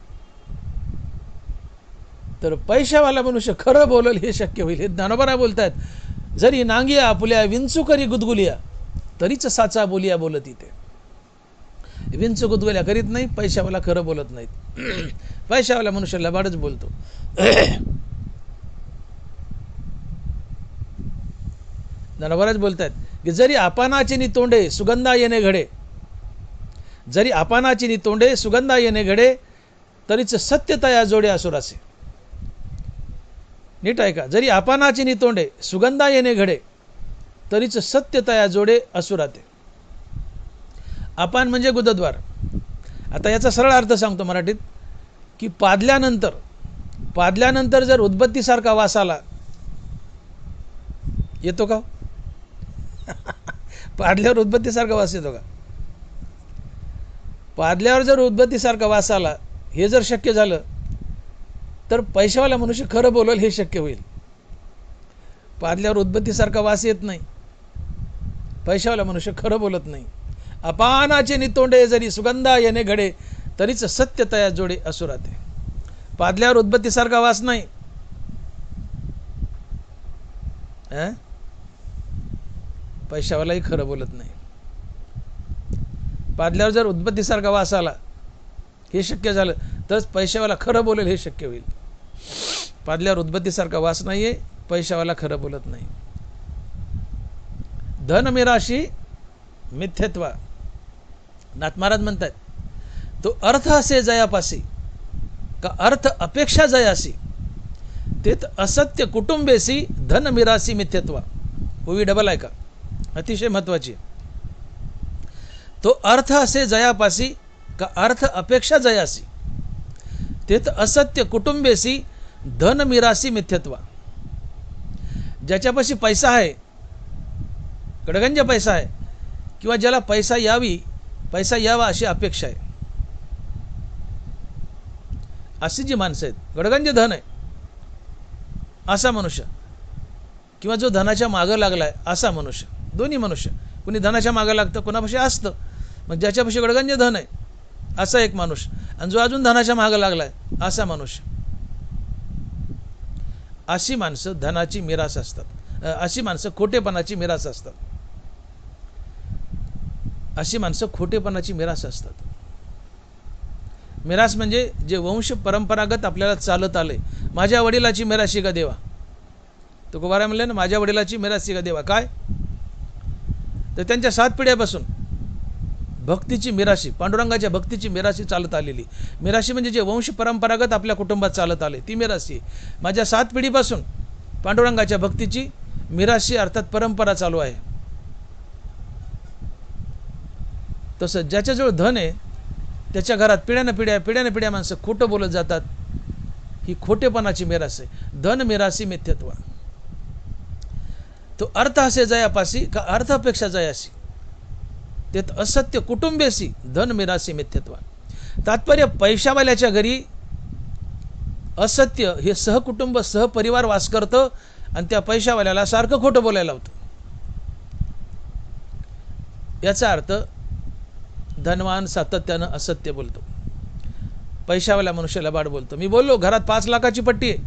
तर पैशावाला मनुष्य खरं बोलेल हे शक्य होईल. हे ज्ञानोबा बोलतायत. जरी नांगिया आपुल्या विंचू करी गुदगुलिया तरीच साचा बोलिया बोलती ते. विंचू गुदगुल्या करीत नाही, पैशावाला खरं बोलत नाहीत. पैशावाला मनुष्य लबाडच बोलतो. बरंच बोलतात की जरी आपानाची नि तोंडे सुगंधा येणे घडे, जरी आपानाची नि तोंडे सुगंधा येणे घडे तरीच सत्यता या जोडे असुरासे. नीट ऐका, जरी आपानाची नि तोंडे सुगंधा येणे घडे तरीच सत्यता या जोडे असुराते. आपान म्हणजे गुदद्वार. आता याचा सरळ अर्थ सांगतो मराठीत की पादल्यानंतर जर उदबत्तीसारखा वास आला, येतो का? पाडल्यावर उदबत्तीसारखा वास येतो का? पादल्यावर जर उदबत्तीसारखा वास आला, हे जर शक्य झालं तर पैशावाला मनुष्य खरं बोलेल हे शक्य होईल. पादल्यावर उदबत्तीसारखा वास येत नाही, पैशावाला मनुष्य खरं बोलत नाही. अपानाचे नितोंडे जरी सुगंधा येणे घडे तरीच सत्यतया जोडे असुराते. पादल्यावर उदबत्तीसारखा वास नाही, पैशावालाही खरं बोलत नाही. पादल्यावर जर उदबत्तीसारखा वास आला, हे शक्य झालं तरच पैशावाला खरं बोलेल हे शक्य होईल. पादल्यावर उदबत्तीसारखा वास नाहीये, पैशावाला खरं बोलत नाही. धन मिराशी मिथ्यत्व. नाथ महाराज म्हणतात, तो अर्थ असे जयापासी का अर्थ अपेक्षा जयासी तेत असत्य कुटुंबेसी धन मिरासी मिथ्यत्व. ओवी डबल आहे का? अतिशय महत्वाची. तो अर्थ असे जयापासी का अर्थ अपेक्षा जयासी तेत असत्य कुटुंबेसी धन मिरासी मिथ्यत्व. ज्याच्यापाशी पैसा आहे, गडगंज पैसा आहे, किंवा ज्याला पैसा यावा अशी अपेक्षा आहे, अशी जी माणसं आहेत, गडगंज धन आहे असा मनुष्य, किंवा जो धनाच्या मागं लागलाय असा मनुष्य, दोन्ही मनुष्य. कुणी धनाच्या मागं लागतं, कोणापाशी असतं. मग ज्याच्यापाशी गडगंज धन आहे असा एक माणूस, आणि जो अजून धनाच्या मागं लागलाय असा मनुष्य. अशी माणसं धनाची मिरास असतात. अशी माणसं खोटेपणाची मिरास असतात. अशी माणसं खोटेपणाची मिरास असतात. मिरास म्हणजे जे वंश परंपरागत आपल्याला चालत आले. माझ्या वडिलाची मिराशी का देवा. तुकोबाराय म्हणले ना, माझ्या वडिलाची मिराशी का देवा. काय तर त्यांच्या 7 पिढ्यापासून भक्तीची मिराशी, पांडुरंगाच्या भक्तीची मिराशी चालत आलेली. मिराशी म्हणजे जे वंश परंपरागत आपल्या कुटुंबात चालत आले ती मिराशी. माझ्या 7 पिढीपासून पांडुरंगाच्या भक्तीची मिराशी अर्थात परंपरा चालू आहे. तसं ज्याच्याजवळ धन आहे त्याच्या घरात पिढ्याने पिढ्या माणसं खोटं बोलत जातात. ही खोटेपणाची मिरास आहे. धन मिरासी मिथ्यत्व. तो अर्थ असे जयापासी का अर्थ अपेक्षा जयासी तेत असत्य कुटुंबेसी धन मिरासी मिथ्यत्व. तात्पर्य, पैशावाल्याच्या घरी असत्य हे सहकुटुंब सहपरिवार वास करतं आणि त्या पैशावाल्याला सारखं खोटं बोलायला होतं. याचा अर्थ धनवान सातत्यानं असत्य बोलतो, पैशावाल्या मनुष्याला लबाड बोलतो. मी बोललो घरात 5 लाखाची पट्टी आहे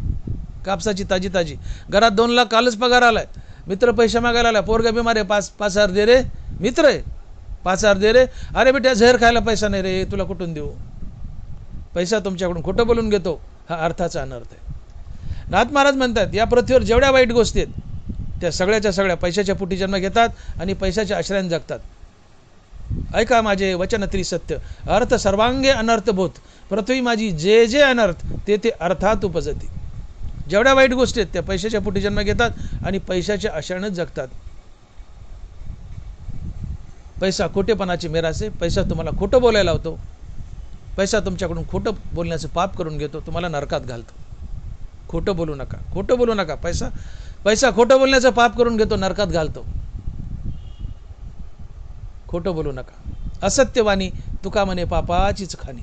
कापसाची ताजी, घरात 2 लाख कालच पगार आलाय, मित्र पैसे मागायला आला, पोरगा बिमार आहे, 5,000 दे रे. मित्र आहे, 5,000 दे रे. अरे बेटा झेर खायला पैसा नाही रे, तुला कुठून देऊ. पैसा तुमच्याकडून खोटं बोलून घेतो, हा अर्थाचा अनर्थ आहे. नाथ महाराज म्हणतात, या पृथ्वीवर जेवढ्या वाईट गोष्टी आहेत त्या सगळ्याच्या सगळ्या पैशाच्या पोटी जन्म घेतात आणि पैशाच्या आश्रयाने जगतात. ऐका माझे वचन त्रिसत्य, अर्थ सर्वांगे अनर्थभूत. पृथ्वी माझी जे जे अनर्थ ते ते अर्थात उपजती. जेवढ्या वाईट गोष्टी आहेत त्या पैशाच्या पोटी जन्म घेतात आणि पैशाच्या आश्रयानेच जगतात. पैसा खोटेपणाची मिरास आहे. पैसा तुम्हाला खोटं बोलायला लावतो. पैसा तुमच्याकडून खोटं बोलण्याचं पाप करून घेतो, तुम्हाला नरकात घालतो. खोटं बोलू नका, खोटं बोलू नका. पैसा खोटं बोलण्याचं पाप करून घेतो, नरकात घालतो. खोटं बोलू नका. असत्यवाणी तुका म्हणे पापाचीच खाणी.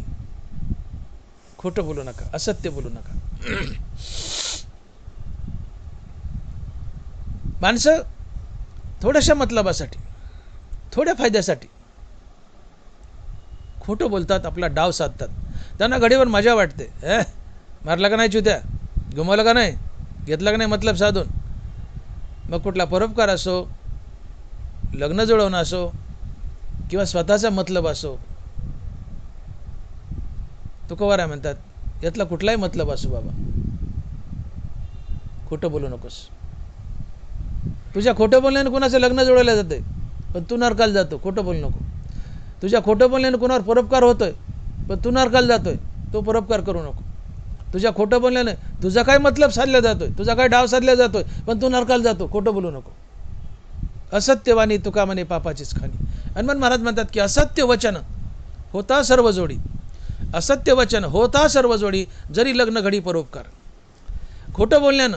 खोटं बोलू नका, असत्य बोलू नका. माणसं थोड्याशा मतलबासाठी, थोड्या फायद्यासाठी खोटं बोलतात, आपला डाव साधतात. त्यांना घडीवर मजा वाटते. मारला का नाही चुत्या, गमवलं का नाही, घेतला का नाही मतलब साधून. मग कुठला परोपकार असो, लग्न जुळवणं असो किंवा स्वतःचा मतलब असो, तुकोबाराय म्हणतात यातला कुठलाही मतलब असो बाबा, खोटं बोलू नकोस. तुझ्या खोटं बोलण्याने कुणाचं लग्न जुळवलं जातंय, पण तू नरकाला जातो, खोटं बोलू नको. तुझ्या खोटं बोलण्याने कुणावर परोपकार होतोय, पण तू नरकाला जातोय, तो परोपकार करू नको. तुझ्या खोटं बोलण्याने तुझा काय मतलब साधला जातोय, तुझा काय डाव साधला जातोय, पण तू नरकाला जातो, खोटं बोलू नको. असत्यवाणी तुका म्हणे पापाचीच खाणी. हनुमान महाराज म्हणतात की असत्य वचन होता सर्व जोडी, असत्य वचन होता सर्व जोडी, जरी लग्न घडी परोपकार. खोटं बोलण्यानं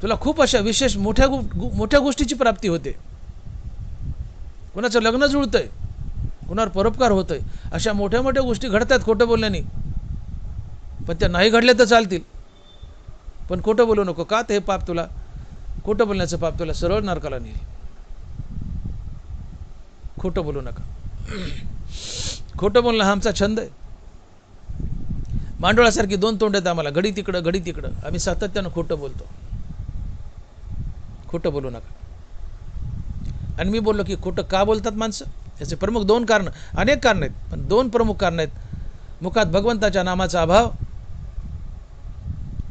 तुला खूप अशा विशेष मोठ्या गोष्टीची प्राप्ती होते. कुणाचं लग्न जुळतंय, कुणावर परोपकार होतोय, अशा मोठ्या मोठ्या गोष्टी घडतात खोटं बोलण्याने. पण त्या नाही घडल्या तर चालतील, पण खोटं बोलू नको. का ते पाप तुला, खोटं बोलण्याचं पाप तुला सरळ नरकाला नेईल. खोटं बोलू नका. खोटं बोलणं हा आमचा छंद आहे. मांडोळासारखी दोन तोंड आहेत आम्हाला, घडी तिकडं घडी तिकडं. आम्ही सातत्यानं खोटं बोलतो. खोटं बोलू नका. आणि मी बोललो की खोटं का बोलतात माणसं, याचे प्रमुख दोन कारण, अनेक कारण आहेत, पण दोन प्रमुख कारण आहेत. मुखात भगवंताच्या नामाचा अभाव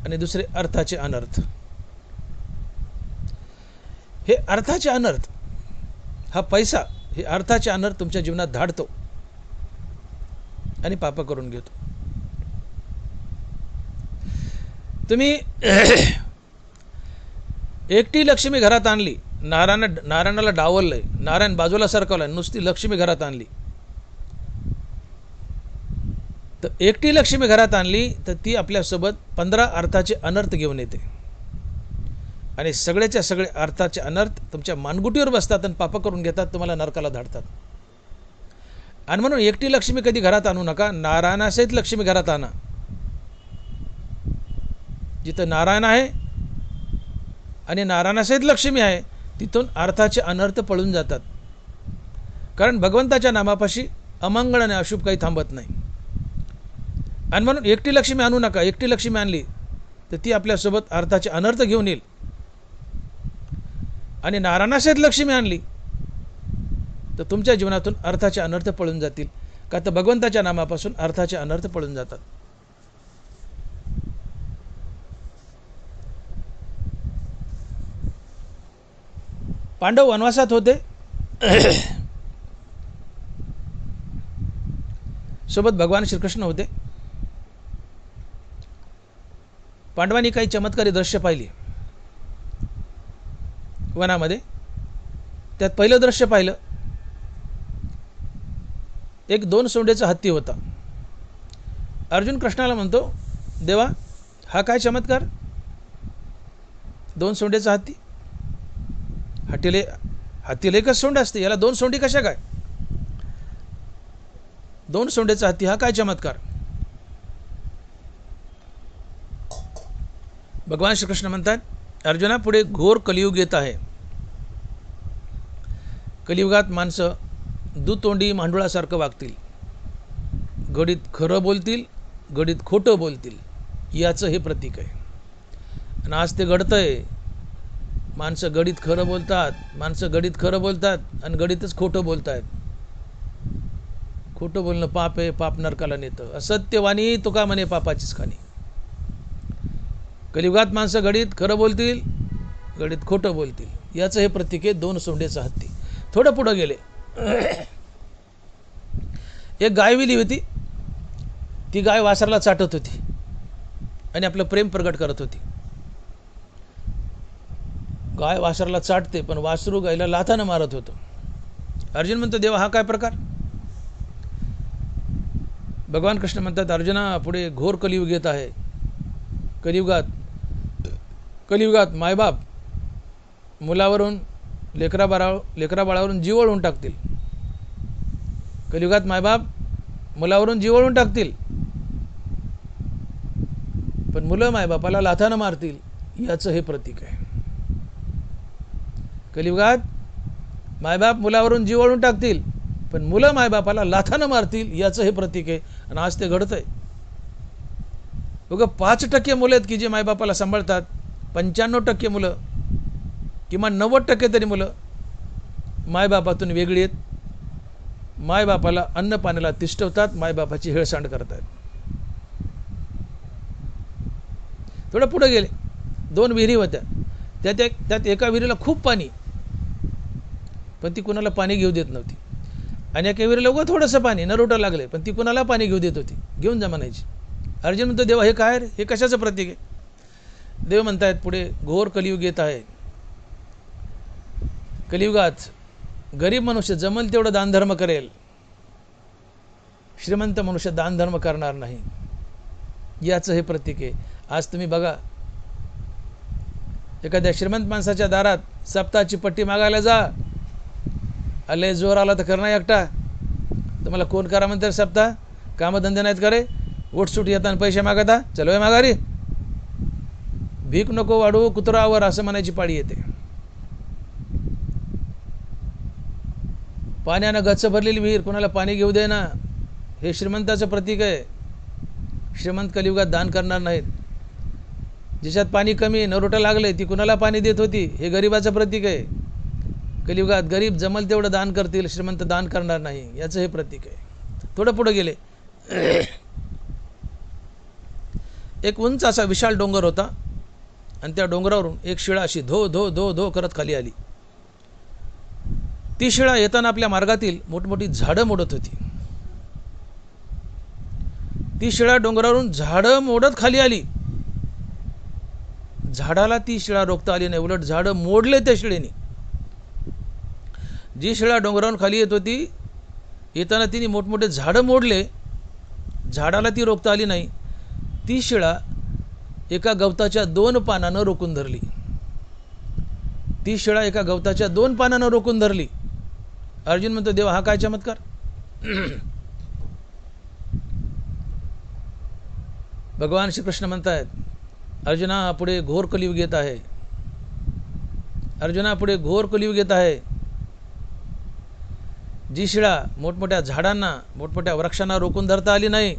आणि दुसरे अर्थाचे अनर्थ. हे अर्थाचे अनर्थ, हा पैसा हे अर्थाचे अनर्थ तुमच्या जीवनात धाडतो आणि पाप करून घेतो. तुम्ही एकटी लक्ष्मी घरात आणली, नारायणाला डावललंय, नारायण बाजूला सरकवलाय, नुसती लक्ष्मी घरात आणली, तर एकटी लक्ष्मी घरात आणली तर ती आपल्यासोबत 15 अर्थाचे अनर्थ घेऊन येते. आणि सगळ्याच्या सगळे अर्थाचे अनर्थ तुमच्या मानगुटीवर बसतात आणि पाप करून घेतात, तुम्हाला नरकाला धाडतात. आणि म्हणून एकटी लक्ष्मी कधी घरात आणू नका, नारायणासहित लक्ष्मी घरात आणा. जिथं नारायण आहे आणि नारायणासहित लक्ष्मी आहे, तिथून अर्थाचे अनर्थ पळून जातात. कारण भगवंताच्या नामापाशी अमंगळ आणि अशुभ काही थांबत नाही. आणि म्हणून एकटी लक्ष्मी आणू नका. एकटी लक्ष्मी आणली तर ती आपल्यासोबत अर्थाचे अनर्थ घेऊन येईल. आणि नारायणासहित लक्ष्मी आणली तर तुमच्या जीवनातून अर्थाचे अनर्थ पळून जातील. का तर भगवंताच्या नामापासून अर्थाचे अनर्थ पळून जातात. पांडव वनवासात होते, सोबत भगवान श्रीकृष्ण होते. पांडवांनी काही चमत्कारी दृश्य पाहिली वनामध्ये. त्यात पहिलं दृश्य पाहिलं, एक 2 सोंडेचा हत्ती होता. अर्जुन कृष्णाला म्हणतो, देवा हा काय चमत्कार, 2 सोंडेचा हत्ती, हत्तीला एकच सोंड असते, याला 2 सोंडी कशा काय, 2 सोंडेचा हत्ती, हा काय चमत्कार. भगवान श्रीकृष्ण म्हणतात, अर्जुना पुढे घोर कलियुग येत आहे. कलियुगात माणसं दुतोंडी मांडुळासारखं वागतील, घडीत खरं बोलतील, घडीत खोटं बोलतील, याचं हे प्रतीक आहे. आणि आज ते घडतंय. माणसं घडीत खरं बोलतात, माणसं घडीत खरं बोलतात आणि घडीतच खोटं बोलतात. खोटं बोलणं पाप आहे, पाप नरकाला नेतं. असत्यवाणी तुका म्हणे पापाचीच खाणी. कलियुगात माणसं घडीत खरं बोलतील, घडीत खोटं बोलतील, याचं हे प्रतीक आहे 2 सोंडेचा हत्ती. थोडं पुढं गेले, एक गाय विली होती. ती गाय वासराला चाटत होती आणि आपलं प्रेम प्रगट करत होती. गाय वासराला चाटते, पण वासरू गायला लाथानं मारत होतं. अर्जुन म्हणतो, देवा हा काय प्रकार. भगवान कृष्ण म्हणतात, अर्जुना पुढे घोर कलियुग येत आहे. कलियुगात मायबाप मुलावरून लेकरा बाळावरून जीव ओळून टाकतील. कलियुगात मायबाप मुलावरून जीव ओळून टाकतील, पण मुलं मायबापाला लाथानं मारतील, याचं हे प्रतीक आहे. कलियुगात मायबाप मुलावरून जीव ओळून टाकतील, पण मुलं मायबापाला लाथानं मारतील, याचं हे प्रतीक आहे. आणि आज ते घडतंय. बघा 5% मुलं आहेत की जे मायबापाला सांभाळतात, 95% मुलं किमान 90% तरी मुलं मायबापातून वेगळी आहेत, मायबापाला अन्न पाण्याला तिष्ठवतात, मायबापाची हेळसांड करतात. थोडं पुढे गेले, 2 विहिरी होत्या. त्यात एका विहिरीला खूप पाणी, पण ती कुणाला पाणी घेऊ देत नव्हती. आणि एका विहिरीला उगं थोडंसं पाणी, नरोटा लागले, पण ती कुणाला पाणी घेऊ देत होती, घेऊन जा म्हणायची. अर्जुन म्हणतो, देवा हे काय रे, हे कशाचं प्रतीक आहे? देव म्हणतायत पुढे घोर कलियुग येत आहे. कलियुगात गरीब मनुष्य जमल तेवढं दानधर्म करेल, श्रीमंत मनुष्य दानधर्म करणार नाही. याचं हे प्रतीक आहे. आज तुम्ही बघा, एखाद्या श्रीमंत माणसाच्या दारात सप्ताहाची पट्टी मागायला जा, आले जोर आला तर करणार एकटा. तुम्हाला कोण करा म्हणतात सप्ताह? कामधंदे नाहीत करे, उठसूट येताना पैसे मागता, चलो माघारी, भीक नको वाढू कुत्रावर, असं म्हणायची पाळी येते. पाण्यानं गच्च भरलेली विहीर कोणाला पाणी घेऊ दे ना, हे श्रीमंताचं प्रतीक आहे. श्रीमंत कलियुगात दान करणार नाहीत. ज्याच्यात पाणी कमी, नरोटा लागले, ती कुणाला पाणी देत होती, हे गरिबाचं प्रतीक आहे. कलियुगात गरीब जमल तेवढं दान करतील, श्रीमंत दान करणार नाही, याचं हे प्रतीक आहे. थोडं पुढे गेले, एक उंच असा विशाल डोंगर होता, आणि त्या डोंगरावरून एक शिळा अशी धो धो धो धो करत खाली आली. ती शिळा येताना आपल्या मार्गातील मोठमोठी झाडं मोडत होती. ती शिळा डोंगरावरून झाडं मोडत खाली आली. झाडाला ती शिळा रोखता आली नाही, उलट झाडं मोडले त्या शिळेने. जी शिळा डोंगरावरून खाली येत होती, येताना तिने मोठमोठे झाडं मोडले, झाडाला ती रोखता आली नाही. ती शिळा एका गवताच्या 2 पानानं रोखून धरली. ती शिळा एका गवताच्या 2 पानानं रोखून धरली. अर्जुन म्हणतो, देवा हा काय चमत्कार? भगवान श्रीकृष्ण म्हणतायत, अर्जुना पुढे घोर कलियुग येत आहे. अर्जुना पुढे घोर कलियुग येत आहे. जी शिळा मोठमोठ्या झाडांना, मोठमोठ्या वृक्षांना रोखून धरता आली नाही,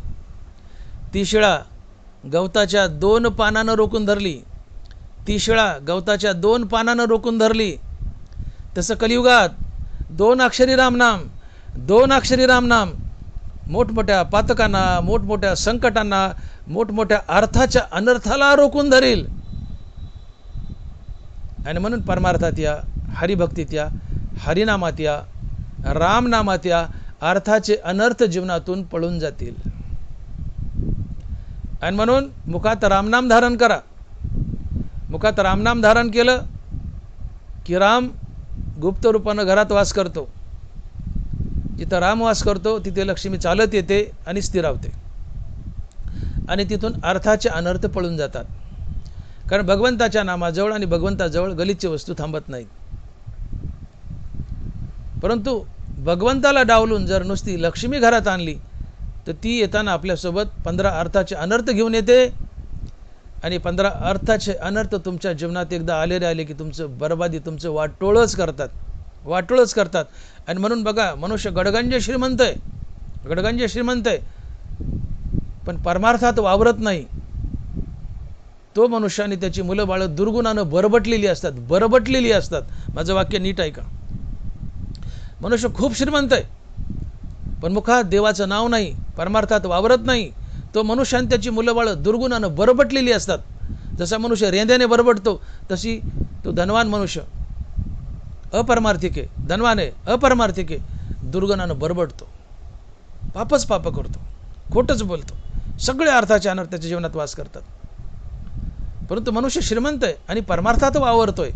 ती शिळा गवताच्या 2 पानानं रोखून धरली. ती शिळा गवताच्या 2 पानानं रोखून धरली. तसं कलियुगात 2 अक्षरी रामनाम, 2 अक्षरी रामनाम मोठमोठ्या पातकांना, मोठमोठ्या संकटांना, मोठमोठ्या अर्थाच्या अनर्थाला रोखून धरेल. आणि म्हणून परमार्थात या, हरिभक्तीत या, हरिनामात या, रामनामात या, अर्थाचे अनर्थ जीवनातून पळून जातील. आणि म्हणून मुखात रामनाम धारण करा. मुखात रामनाम धारण केलं की राम गुप्त रूपानं घरात वास करतो. जिथं राम वास करतो तिथे लक्ष्मी चालत येते आणि स्थिरावते, आणि तिथून अर्थाचे अनर्थ पळून जातात. कारण भगवंताच्या नामाजवळ आणि भगवंताजवळ गलिच्छ वस्तू थांबत नाहीत. परंतु भगवंताला डावलून जर नुसती लक्ष्मी घरात आणली, तर ती येताना आपल्यासोबत 15 अर्थाचे अनर्थ घेऊन येते. आणि 15 अर्थाचे अनर्थ तुमच्या जीवनात एकदा आले की तुमचं बरबादी, तुमचं वाटोळच करतात, वाटोळच करतात. आणि म्हणून बघा, मनुष्य गडगंज श्रीमंत आहे, गडगंज श्रीमंत आहे, पण परमार्थात वावरत नाही. तो मनुष्याने त्याची मुलं बाळं दुर्गुणानं बरबटलेली असतात, बरबटलेली असतात. माझं वाक्य नीट ऐका. मनुष्य खूप श्रीमंत आहे, पण मुखात देवाचं नाव नाही, परमार्थात वावरत नाही. तो मनुष्य आणि त्याची मुलं बाळं दुर्गुणानं बरबटलेली असतात. जसा मनुष्य रेंद्याने बरबटतो, तशी तो धनवान मनुष्य अपरमार्थिक आहे, धनवान आहे अपरमार्थिक आहे, दुर्गुणानं बरबटतो, पापच पाप करतो, खोटंच बोलतो, सगळे अर्थाचे अनर्थ त्याच्या जीवनात वास करतात. परंतु मनुष्य श्रीमंत आहे आणि परमार्थात वावरतोय,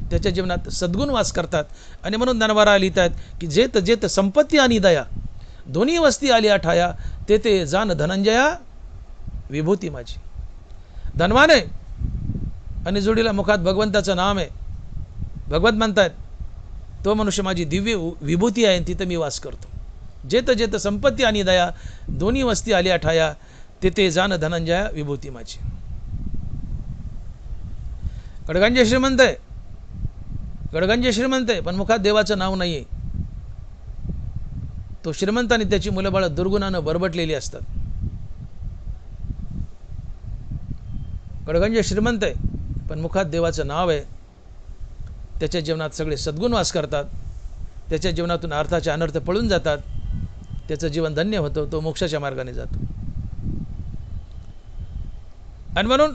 त्याच्या जीवनात सद्गुण वास करतात. आणि म्हणून ज्ञानवारा लिहितात की जेत जेत संपत्ती आणि दया दोन्ही वस्ती आली आठाया, ते ते जाण धनंजया विभूती माझी. धनवान आहे आणि जोडीला मुखात भगवंताचं नाम आहे. भगवत म्हणतात, तो मनुष्य माझी दिव्य विभूती आहे, तिथं मी वास करतो. जेत जेत संपत्ती आणि दया दोन्ही वस्ती आली आठाया, ते ते जाण धनंजया विभूती माझी. गडगंज श्रीमंत आहे, गडगंज श्रीमंत आहे, पण मुखात देवाचं नाव नाही आहे. तो श्रीमंत आणि त्याची मुलं बाळं दुर्गुणानं बरबटलेली असतात. गडगंज श्रीमंत आहे, पण मुखात देवाचं नाव आहे. त्याच्या जीवनात सगळे सद्गुण वास करतात, त्याच्या जीवनातून अर्थाचे अनर्थ पळून जातात, त्याचं जीवन धन्य होतं, तो मोक्षाच्या मार्गाने जातो. आणि म्हणून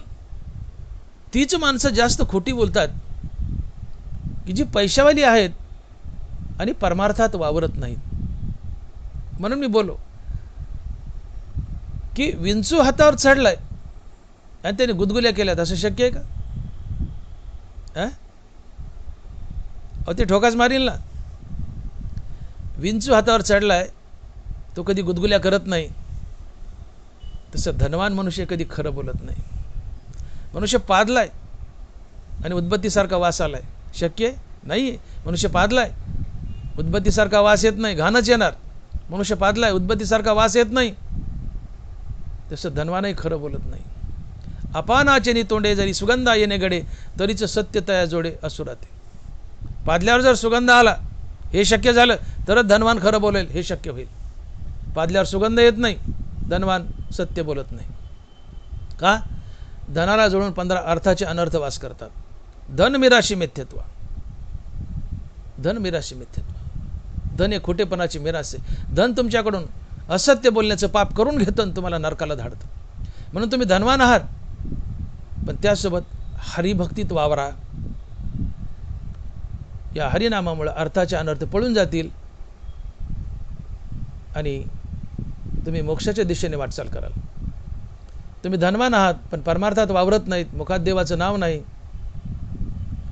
तीच माणसं जास्त खोटी बोलतात की जी पैशावाली आहेत आणि परमार्थात वावरत नाहीत. म्हणून मी बोलो की विंचू हातावर चढलाय आणि त्याने गुदगुल्या केल्यात, असं शक्य आहे का? अहो ते ठोकाच मारील ना. विंचू हातावर चढलाय, तो कधी गुदगुल्या करत नाही. तसं धनवान मनुष्य कधी खरं बोलत नाही. मनुष्य पादलाय आणि उदबत्तीसारखा वास आलाय, शक्य आहे? नाही. मनुष्य पादलाय, उदबत्तीसारखा वास येत नाही, घाणच येणार. मनुष्य पादलाय, उदबत्तीसारखा वास येत नाही. तसं धनवानही खरं बोलत नाही. अपानाचे नि तोंडे जरी सुगंधा येणे गडे, तरीच सत्य तया जोडे असुराते. पादल्यावर जर सुगंध आला, हे शक्य झालं तरच धनवान खरं बोलेल, हे शक्य होईल. पादल्यावर सुगंध येत नाही, धनवान सत्य बोलत नाही. का? धनाला जोडून 15 अर्थाचे अनर्थ वास करतात. धन मिराशी मिथ्यत्व. धन मिराशी मिथ्यत्व. धन हे खोटेपणाची मिरास आहे. धन तुमच्याकडून असत्य बोलण्याचं पाप करून घेतं आणि तुम्हाला नरकाला धाडतं. म्हणून तुम्ही धनवान आहात, पण त्यासोबत हरिभक्तीत वावरा. या हरिनामामुळे अर्थाचे अनर्थ पळून जातील आणि तुम्ही मोक्षाच्या दिशेने वाटचाल कराल. तुम्ही धनवान आहात पण परमार्थात वावरत नाहीत, मुखात देवाचं नाव नाही,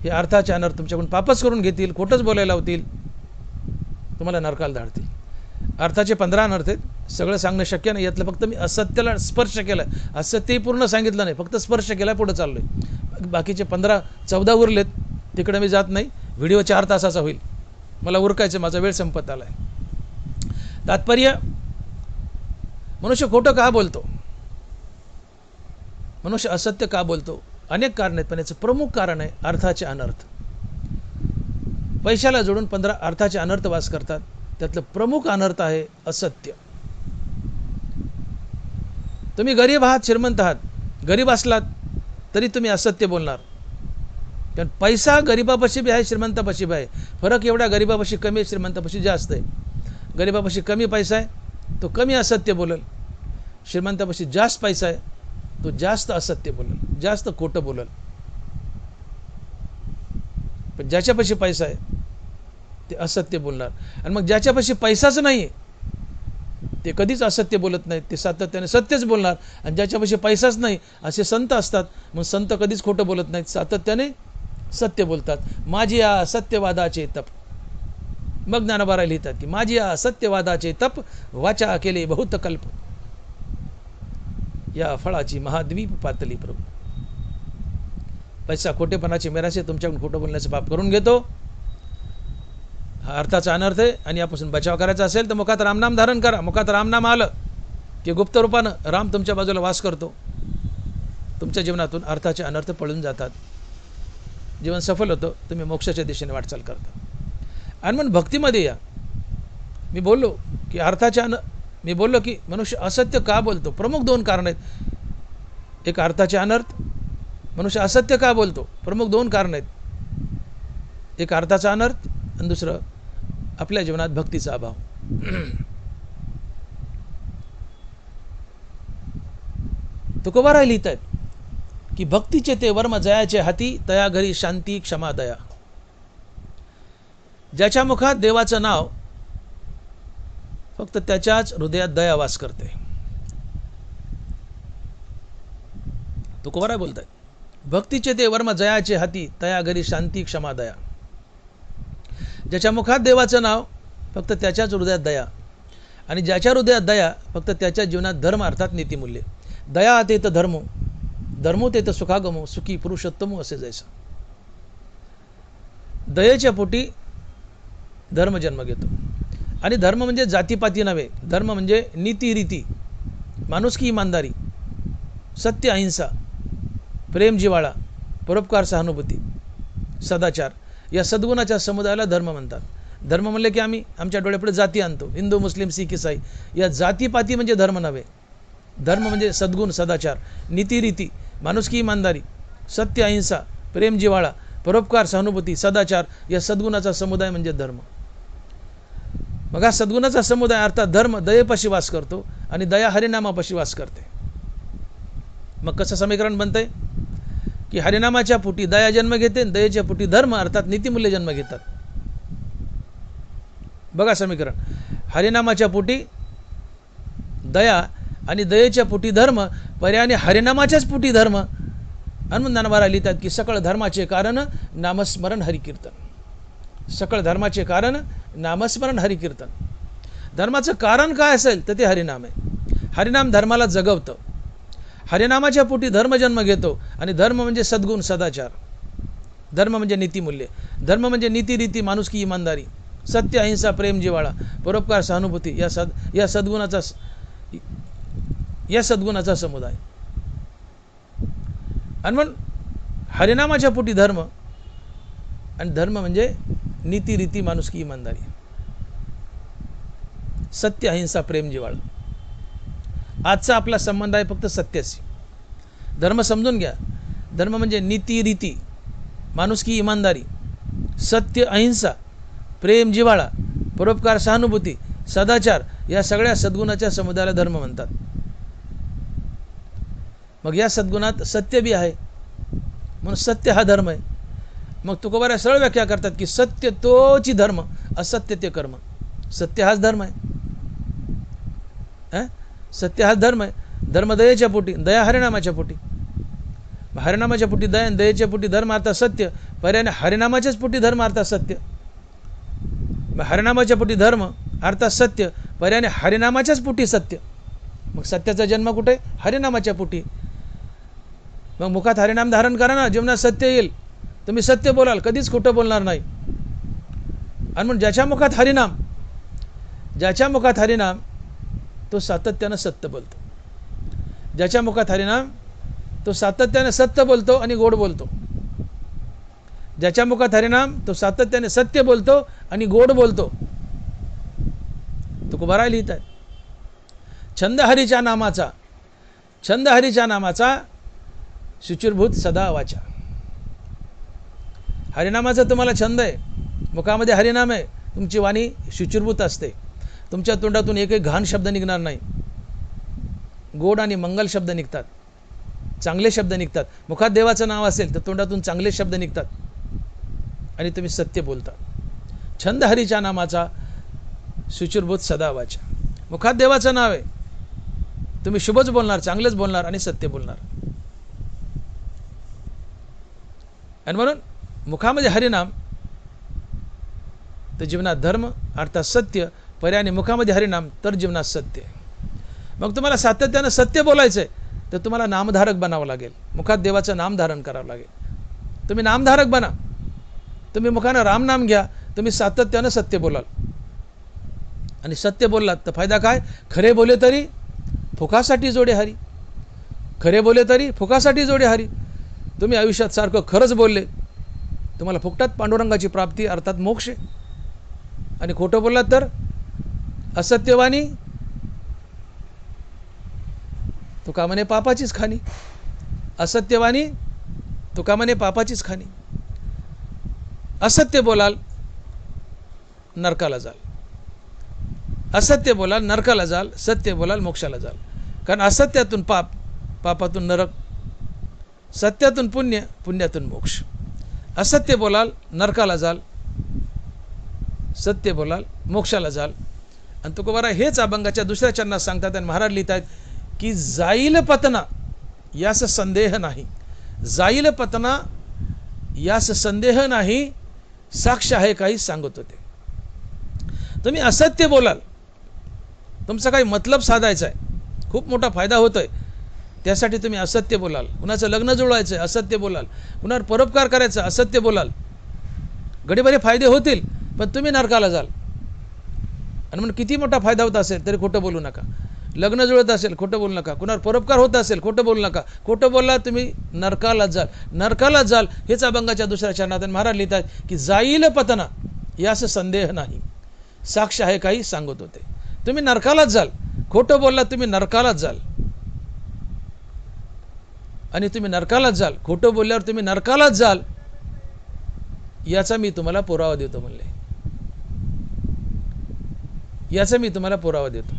हे अर्थाचे अनर्थ तुमच्याकडून पापच करून घेतील, खोटंच बोलायला होतील, तुम्हाला नरकाला धाडतील. अर्थाचे 15 अनर्थ आहेत. सगळं सांगणं शक्य नाही. यातलं फक्त मी असत्याला स्पर्श केला, असत्यही पूर्ण सांगितलं नाही, फक्त स्पर्श केला, पुढे चाललोय. बाकीचे 14 उरलेत, तिकडे मी जात नाही. व्हिडिओ 4 तासाचा होईल, मला उरकायचं, माझा वेळ संपत आलाय. तात्पर्य, मनुष्य खोटं का बोलतो, मनुष्य असत्य का बोलतो? अनेक कारण आहेत, पण याचं प्रमुख कारण आहे अर्थाचे अनर्थ. पैशाला जोडून 15 अर्थाचे अनर्थ वास करतात. त्यातलं प्रमुख अनर्थ आहे असत्य. तुम्ही गरीब आहात, श्रीमंत आहात, गरीब असलात तरी तुम्ही असत्य बोलणार. कारण पैसा गरीबापाशी बी आहे, श्रीमंतापाशी बी आहे. फरक एवढा, गरीबापाशी कमी आहे, श्रीमंतापाशी जास्त आहे. गरीबापाशी कमी पैसा आहे, तो कमी असत्य बोलेल. श्रीमंतापाशी जास्त पैसा आहे, तो जास्त असत्य बोलेल, जास्त खोटं बोलेल. पण ज्याच्यापाशी पैसा आहे ते असत्य बोलणार. आणि मग ज्याच्यापाशी पैसाच नाही ते कधीच असत्य बोलत नाहीत, ते सातत्याने सत्यच बोलणार. आणि ज्याच्यापाशी पैसाच नाही असे संत असतात, मग संत कधीच खोटं बोलत नाहीत, सातत्याने सत्य बोलतात. माझी या सत्यवादाचे तप. मग ज्ञानोबा लिहितात की माझी या सत्यवादाचे तप, वाचा केले बहुत कल्प, या फळाची महाद्वीप पातली प्रभू. पैसा खोटेपणाची मिरासे तुमच्याकडून खोटं बोलण्याचं पाप करून घेतो. हा अर्थाचा अनर्थ आहे. आणि यापासून बचाव करायचा असेल तर मुखात रामनाम धारण करा. मुखात रामनाम आलं की गुप्त रूपानं राम तुमच्या बाजूला वास करतो. तुमच्या जीवनातून अर्थाचे अनर्थ पळून जातात, जीवन सफल होतं, तुम्ही मोक्षाच्या दिशेने वाटचाल करता. आणि म्हणून भक्तीमध्ये या. मी बोललो की मी बोललो की मनुष्य असत्य का बोलतो? प्रमुख 2 कारण आहेत. एक अर्थाचे अनर्थ. मनुष्य असत्य का बोलतो? प्रमुख 2 कारण आहेत. एक अर्थाचा अनर्थ आणि दुसरं आपल्या जीवनात भक्तीचा अभाव. तुकोबाराय लिहित आहेत की भक्तीचे ते वर्म जयाचे हाती, तया घरी शांती क्षमा दया. ज्याच्या मुखात देवाचं नाव, फक्त त्याच्याच हृदयात दया वास करते. तुकोबाराय बोलतायत, भक्तीचे ते वर्म जयाचे हाती, तया घरी शांती क्षमा दया. ज्याच्या मुखात देवाचं नाव, फक्त त्याच्याच हृदयात दया. आणि ज्याच्या हृदयात दया, फक्त त्याच्या जीवनात धर्म अर्थात नीतिमूल्य. दया तेत धर्मो, धर्मो तेत सुखागमो, सुखी पुरुषोत्तमो असे जैसा. दयेच्या पोटी धर्म जन्म घेतो. आणि धर्म म्हणजे जातीपाती नव्हे, धर्म म्हणजे नीती रीती, माणुसकी इमानदारी, सत्य अहिंसा, प्रेम जिव्हाळा, परोपकार सहानुभूती, सदाचार, या सद्गुणाच्या समुदायाला धर्म म्हणतात. धर्म म्हणले की आम्ही आमच्या डोळ्यापुढे जाती आणतो, हिंदू मुस्लिम सिख ईसाई. या जातीपाती म्हणजे धर्म नव्हे. धर्म म्हणजे सद्गुण, सदाचार, नीतिरीती, माणुसकी इमानदारी, सत्य अहिंसा, प्रेम जिव्हाळा, परोपकार, सहानुभूती, सदाचार या सद्गुणाचा समुदाय म्हणजे धर्म. मग हा सद्गुणाचा समुदाय अर्थात धर्म दयेपाशी वास करतो आणि दया हरिनामापाशी वास करते. मग कसं समीकरण बनतंय की हरिनामाच्या पोटी दया जन्म घेते, दयेच्या पोटी धर्म अर्थात नीतिमूल्य जन्म घेतात. बघा समीकरण, हरिनामाच्या पोटी दया आणि दयेच्या पोटी धर्म, पर्यायाने हरिनामाच्याच पोटी धर्म. हनुमंतांना लिहितात की सकळ धर्माचे कारण नामस्मरण हरिकीर्तन. सकळ धर्माचे कारण नामस्मरण हरिकीर्तन. धर्माचं कारण काय असेल तर ते हरिनाम आहे. हरिनाम धर्माला जगवतं. हरिनामाच्या पोटी धर्म जन्म घेतो आणि धर्म म्हणजे सद्गुण, सदाचार. धर्म म्हणजे नीतिमूल्य. धर्म म्हणजे नीतिरीती, माणुसकी, इमानदारी, सत्य, अहिंसा, प्रेम, जिव्हाळा, परोपकार, सहानुभूती या सद्गुणाचा समुदाय. आणि मग हरिनामाच्या पोटी धर्म, आणि धर्म म्हणजे नीतिरीती, माणुसकी, इमानदारी, सत्य, अहिंसा, प्रेम, जिव्हाळा. आजचा आपला संबंध आहे फक्त सत्याशी. धर्म समजून घ्या. धर्म म्हणजे नीतिरीती, माणुसकी, इमानदारी, सत्य, अहिंसा, प्रेम, जिव्हाळा, परोपकार, सहानुभूती, सदाचार या सगळ्या सद्गुणाच्या समुदायाला धर्म म्हणतात. मग या सद्गुणात सत्य बी आहे, म्हणून सत्य हा धर्म आहे. मग तुकोबारा सरळ व्याख्या करतात की सत्य तोची धर्म, असत्य ते कर्म. सत्य हाच धर्म आहे. सत्य हाच धर्म आहे. धर्म दयेच्या पोटी, दया हरिनामाच्या पोटी. हरिनामाच्या पोटी दया, दयेच्या पोटी धर्म अर्थात सत्य, पर्यायाने हरिनामाच्याच पोटी धर्म अर्थात सत्य. हरिनामाच्या पोटी धर्म अर्थात सत्य, पर्यायाने हरिनामाच्याच पोटी सत्य. मग सत्याचा जन्म कुठे? हरिनामाच्या पोटी. मग मुखात हरिनाम धारण करा ना, जीवनात सत्य येईल. तुम्ही सत्य बोलाल, कधीच खोटं बोलणार नाही. आणि म्हणून ज्याच्या मुखात हरिनाम तो सातत्यानं सत्य बोलतो. ज्याच्या मुखात हरिनाम तो सातत्याने सत्य बोलतो आणि गोड बोलतो. ज्याच्या मुखात हरिनाम तो सातत्याने सत्य बोलतो आणि गोड बोलतो. तुकोबारा लिहित आहे, छंद हरीच्या नामाचा शुचिर्भूत सदा वाचा. हरिनामाचा तुम्हाला छंद आहे, मुखामध्ये हरिनाम आहे, तुमची वाणी शुचिर्भूत असते. तुमच्या तोंडातून एकही घाण शब्द निघणार नाही. गोड आणि मंगल शब्द निघतात, चांगले शब्द निघतात. मुखात देवाचं नाव असेल तर तोंडातून चांगले शब्द निघतात आणि तुम्ही सत्य बोलता. छंद हरीच्या नामाचा शुचिर्भूत सदा वाचा. मुखात देवाचं नाव आहे, तुम्ही शुभच बोलणार, चांगलेच बोलणार आणि सत्य बोलणार. आणि म्हणून मुखामध्ये हरिनाम तर जीवनात धर्म अर्थात सत्य, पर्यायाने मुखामध्ये हरिनाम तर जीवनात सत्य. मग तुम्हाला सातत्यानं सत्य बोलायचं आहे तर तुम्हाला नामधारक बनावं लागेल. मुखात देवाचं नाम धारण करावं लागेल. तुम्ही नामधारक बना. तुम्ही मुखानं राम नाम घ्या, तुम्ही सातत्यानं सत्य बोलाल. आणि सत्य बोललात तर फायदा काय? खरे बोले तरी फुकासाठी जोडे हरी. खरे बोले तरी फुकासाठी जोडे हरी. तुम्ही आयुष्यात सारखं खरंच बोलले, तुम्हाला फुकटात पांडुरंगाची प्राप्ती अर्थात मोक्ष. आणि खोटं बोललात तर असत्यवाणी तुका म्हणे पापाचीच खाणी. असत्यवाणी तुका म्हणे पापाचीच खाणी. असत्य बोलाल नरकाला जाल. असत्य बोलाल नरकाला जाल, सत्य बोलाल मोक्षाला जाल. कारण असत्यातून पाप, पापातून नरक, सत्यातून पुण्य, पुण्यातून मोक्ष. असत्य बोलाल नरकाला जाल, सत्य बोलाल मोक्षाला जाल. आणि तुकोबारा हेच अभंगाच्या दुसऱ्या चरणात सांगतात. आणि महाराज लिहित आहेत की जाईल पतना यास संदेह नाही. जाईल पतना यास संदेह नाही, साक्ष आहे काही सांगत होते. तुम्ही असत्य बोलाल, तुमचा काही मतलब साधायचा आहे, खूप मोठा फायदा होतोय, त्यासाठी तुम्ही असत्य बोलाल. कुणाचं लग्न जुळवायचं आहे, असत्य बोलाल. कुणावर परोपकार करायचा, असत्य बोलाल. घडीभरे फायदे होतील, पण तुम्ही नरकाला जाल. आणि म्हणून किती मोठा फायदा होत असेल तरी खोटं बोलू नका. लग्न जुळत असेल खोटं बोलू नका. कुणावर परोपकार होत असेल खोटं बोलू नका. खोटं बोलला तुम्ही नरकालाच जाल. नरकालाच जाल हेच अभंगाच्या दुसऱ्या चरणात महाराज लिहितात की जाईल पतना यास संदेह नाही, साक्ष आहे काही सांगत होते. तुम्ही नरकालाच जाल. खोटं बोलला तुम्ही नरकालाच जाल. आणि तुम्ही नरकालाच जाल. खोटं बोलल्यावर तुम्ही नरकालाच जाल. याचा मी तुम्हाला पुरावा देतो म्हणले. याचा मी तुम्हाला पुरावा देतो.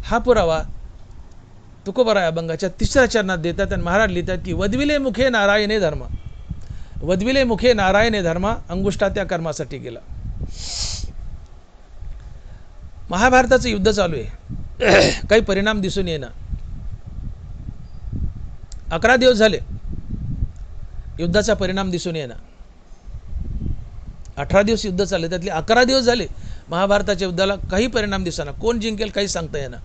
हा पुरावा तुकोबाराय अभंगाच्या 3ऱ्या चरणात देतात आणि महाराज लिहितात की वदविले मुखे नारायणे धर्म, वदविले मुखे नारायणे धर्म, अंगुष्ठा त्या कर्मासाठी गेला. महाभारताचं युद्ध चालू आहे, काही परिणाम दिसून येणार. 11 दिवस झाले युद्धाचा परिणाम दिसून येणार. 18 दिवस युद्ध चालले, त्यातले 11 दिवस झाले महाभारताच्या युद्धाला काही परिणाम दिसना. कोण जिंकेल काही सांगता येणार.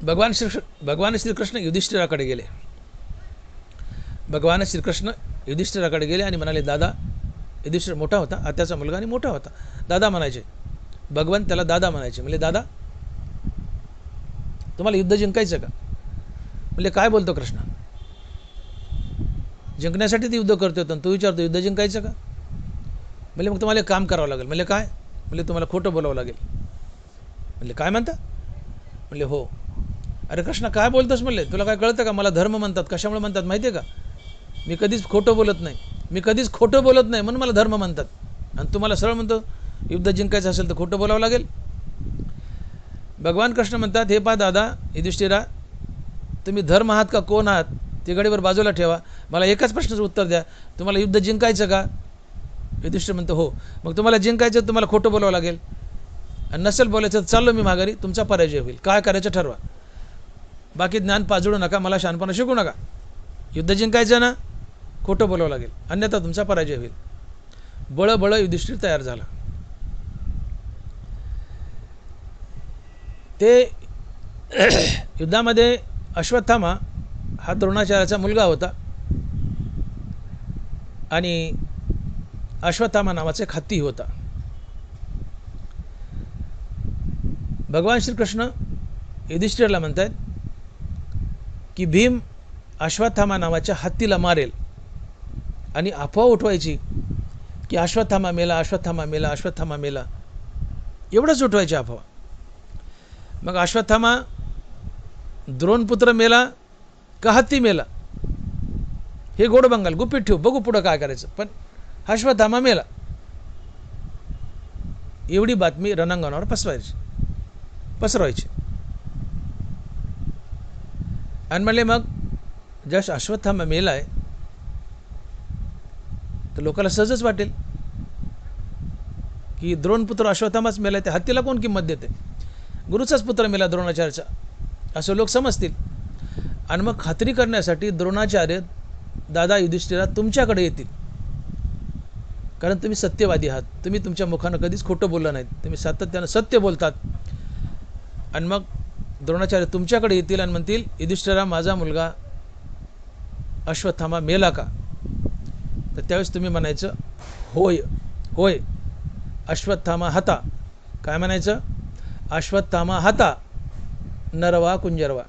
भगवान श्रीकृष्ण युधिष्ठिराकडे गेले. भगवान श्रीकृष्ण युधिष्ठिराकडे गेले आणि म्हणाले, दादा, युधिष्ठिर मोठा होता, आत्याचा मुलगा आणि मोठा होता, दादा म्हणायचे. भगवान त्याला दादा म्हणायचे. म्हणजे दादा, तुम्हाला युद्ध जिंकायचं का? म्हणजे काय बोलतो कृष्ण, जिंकण्यासाठी ते युद्ध करतो होतं, तू विचारतो युद्ध जिंकायचं का? म्हणजे मग तुम्हाला एक काम करावं लागेल. म्हणजे काय? म्हणजे तुम्हाला खोटं बोलावं लागेल. म्हणजे काय म्हणता? म्हणजे हो. अरे कृष्ण काय बोलतोस म्हणले, तुला काय कळतं का? मला धर्म म्हणतात. कशामुळे म्हणतात माहिती आहे का? मी कधीच खोटं बोलत नाही, मी कधीच खोटं बोलत नाही म्हणून मला धर्म म्हणतात. आणि तुम्हाला सरळ म्हणतो युद्ध जिंकायचं असेल तर खोटं बोलावं लागेल. भगवान कृष्ण म्हणतात, हे पहा दादा युधिष्ठिरा, तुम्ही धर्म आहात का कोण आहात ते गडीवर बाजूला ठेवा, मला एकाच प्रश्नाचं उत्तर द्या, तुम्हाला युद्ध जिंकायचं का? युधिष्ठिर म्हणतो हो. मग तुम्हाला जिंकायचं तुम्हाला खोटं बोलावं लागेल, आणि नसेल बोलायचं तर चाललो मी माघारी, तुमचा पराजय होईल. काय करायचं ठरवा, बाकी ज्ञान पाजळू नका, मला शहाणपणा शिकू नका. युद्ध जिंकायचं ना, खोटं बोलावं लागेल, अन्यथा तुमचा पराजय होईल. बळ युधिष्ठिर तयार झाला. ते युद्धामध्ये अश्वत्थामा हा द्रोणाचार्याचा मुलगा होता आणि अश्वत्थामा नावाचा एक हत्ती होता. भगवान श्रीकृष्ण युधिष्ठिरला म्हणतात की भीम अश्वत्थामा नावाच्या हत्तीला मारेल आणि अफवा उठवायची की अश्वत्थामा मेला, अश्वत्थामा मेला, अश्वत्थामा मेला, एवढंच उठवायची अफवा. मग अश्वत्थामा द्रोणपुत्र मेला का हत्ती मेला हे गोड बंगाल गुपित ठेवू, बघू पुढं काय करायचं, पण अश्वत्थामा मेला एवढी बातमी रणांगणावर पसरवायची. आणि म्हणले मग जस अश्वत्थामा मेलाय तर लोकांना सहजच वाटेल की द्रोणपुत्र अश्वत्थामाच मेलाय, त्या हत्तीला कोण किंमत देते, गुरुचाच पुत्र मेला द्रोणाचार्याचा, असं लोक समजतील. आणि मग खात्री करण्यासाठी द्रोणाचार्य दादा युधिष्ठिरा तुमच्याकडे येतील, कारण तुम्ही सत्यवादी आहात, तुम्ही तुमच्या मुखानं कधीच खोटं बोललं नाहीत, तुम्ही सातत्यानं सत्य बोलतात. आणि मग द्रोणाचार्य तुमच्याकडे येतील आणि म्हणतील, युधिष्ठिरा माझा मुलगा अश्वत्थामा मेला का? तर त्यावेळेस तुम्ही म्हणायचं होय होय अश्वत्थामा हता. काय म्हणायचं? अश्वत्थामा हता नरवा कुंजरवा.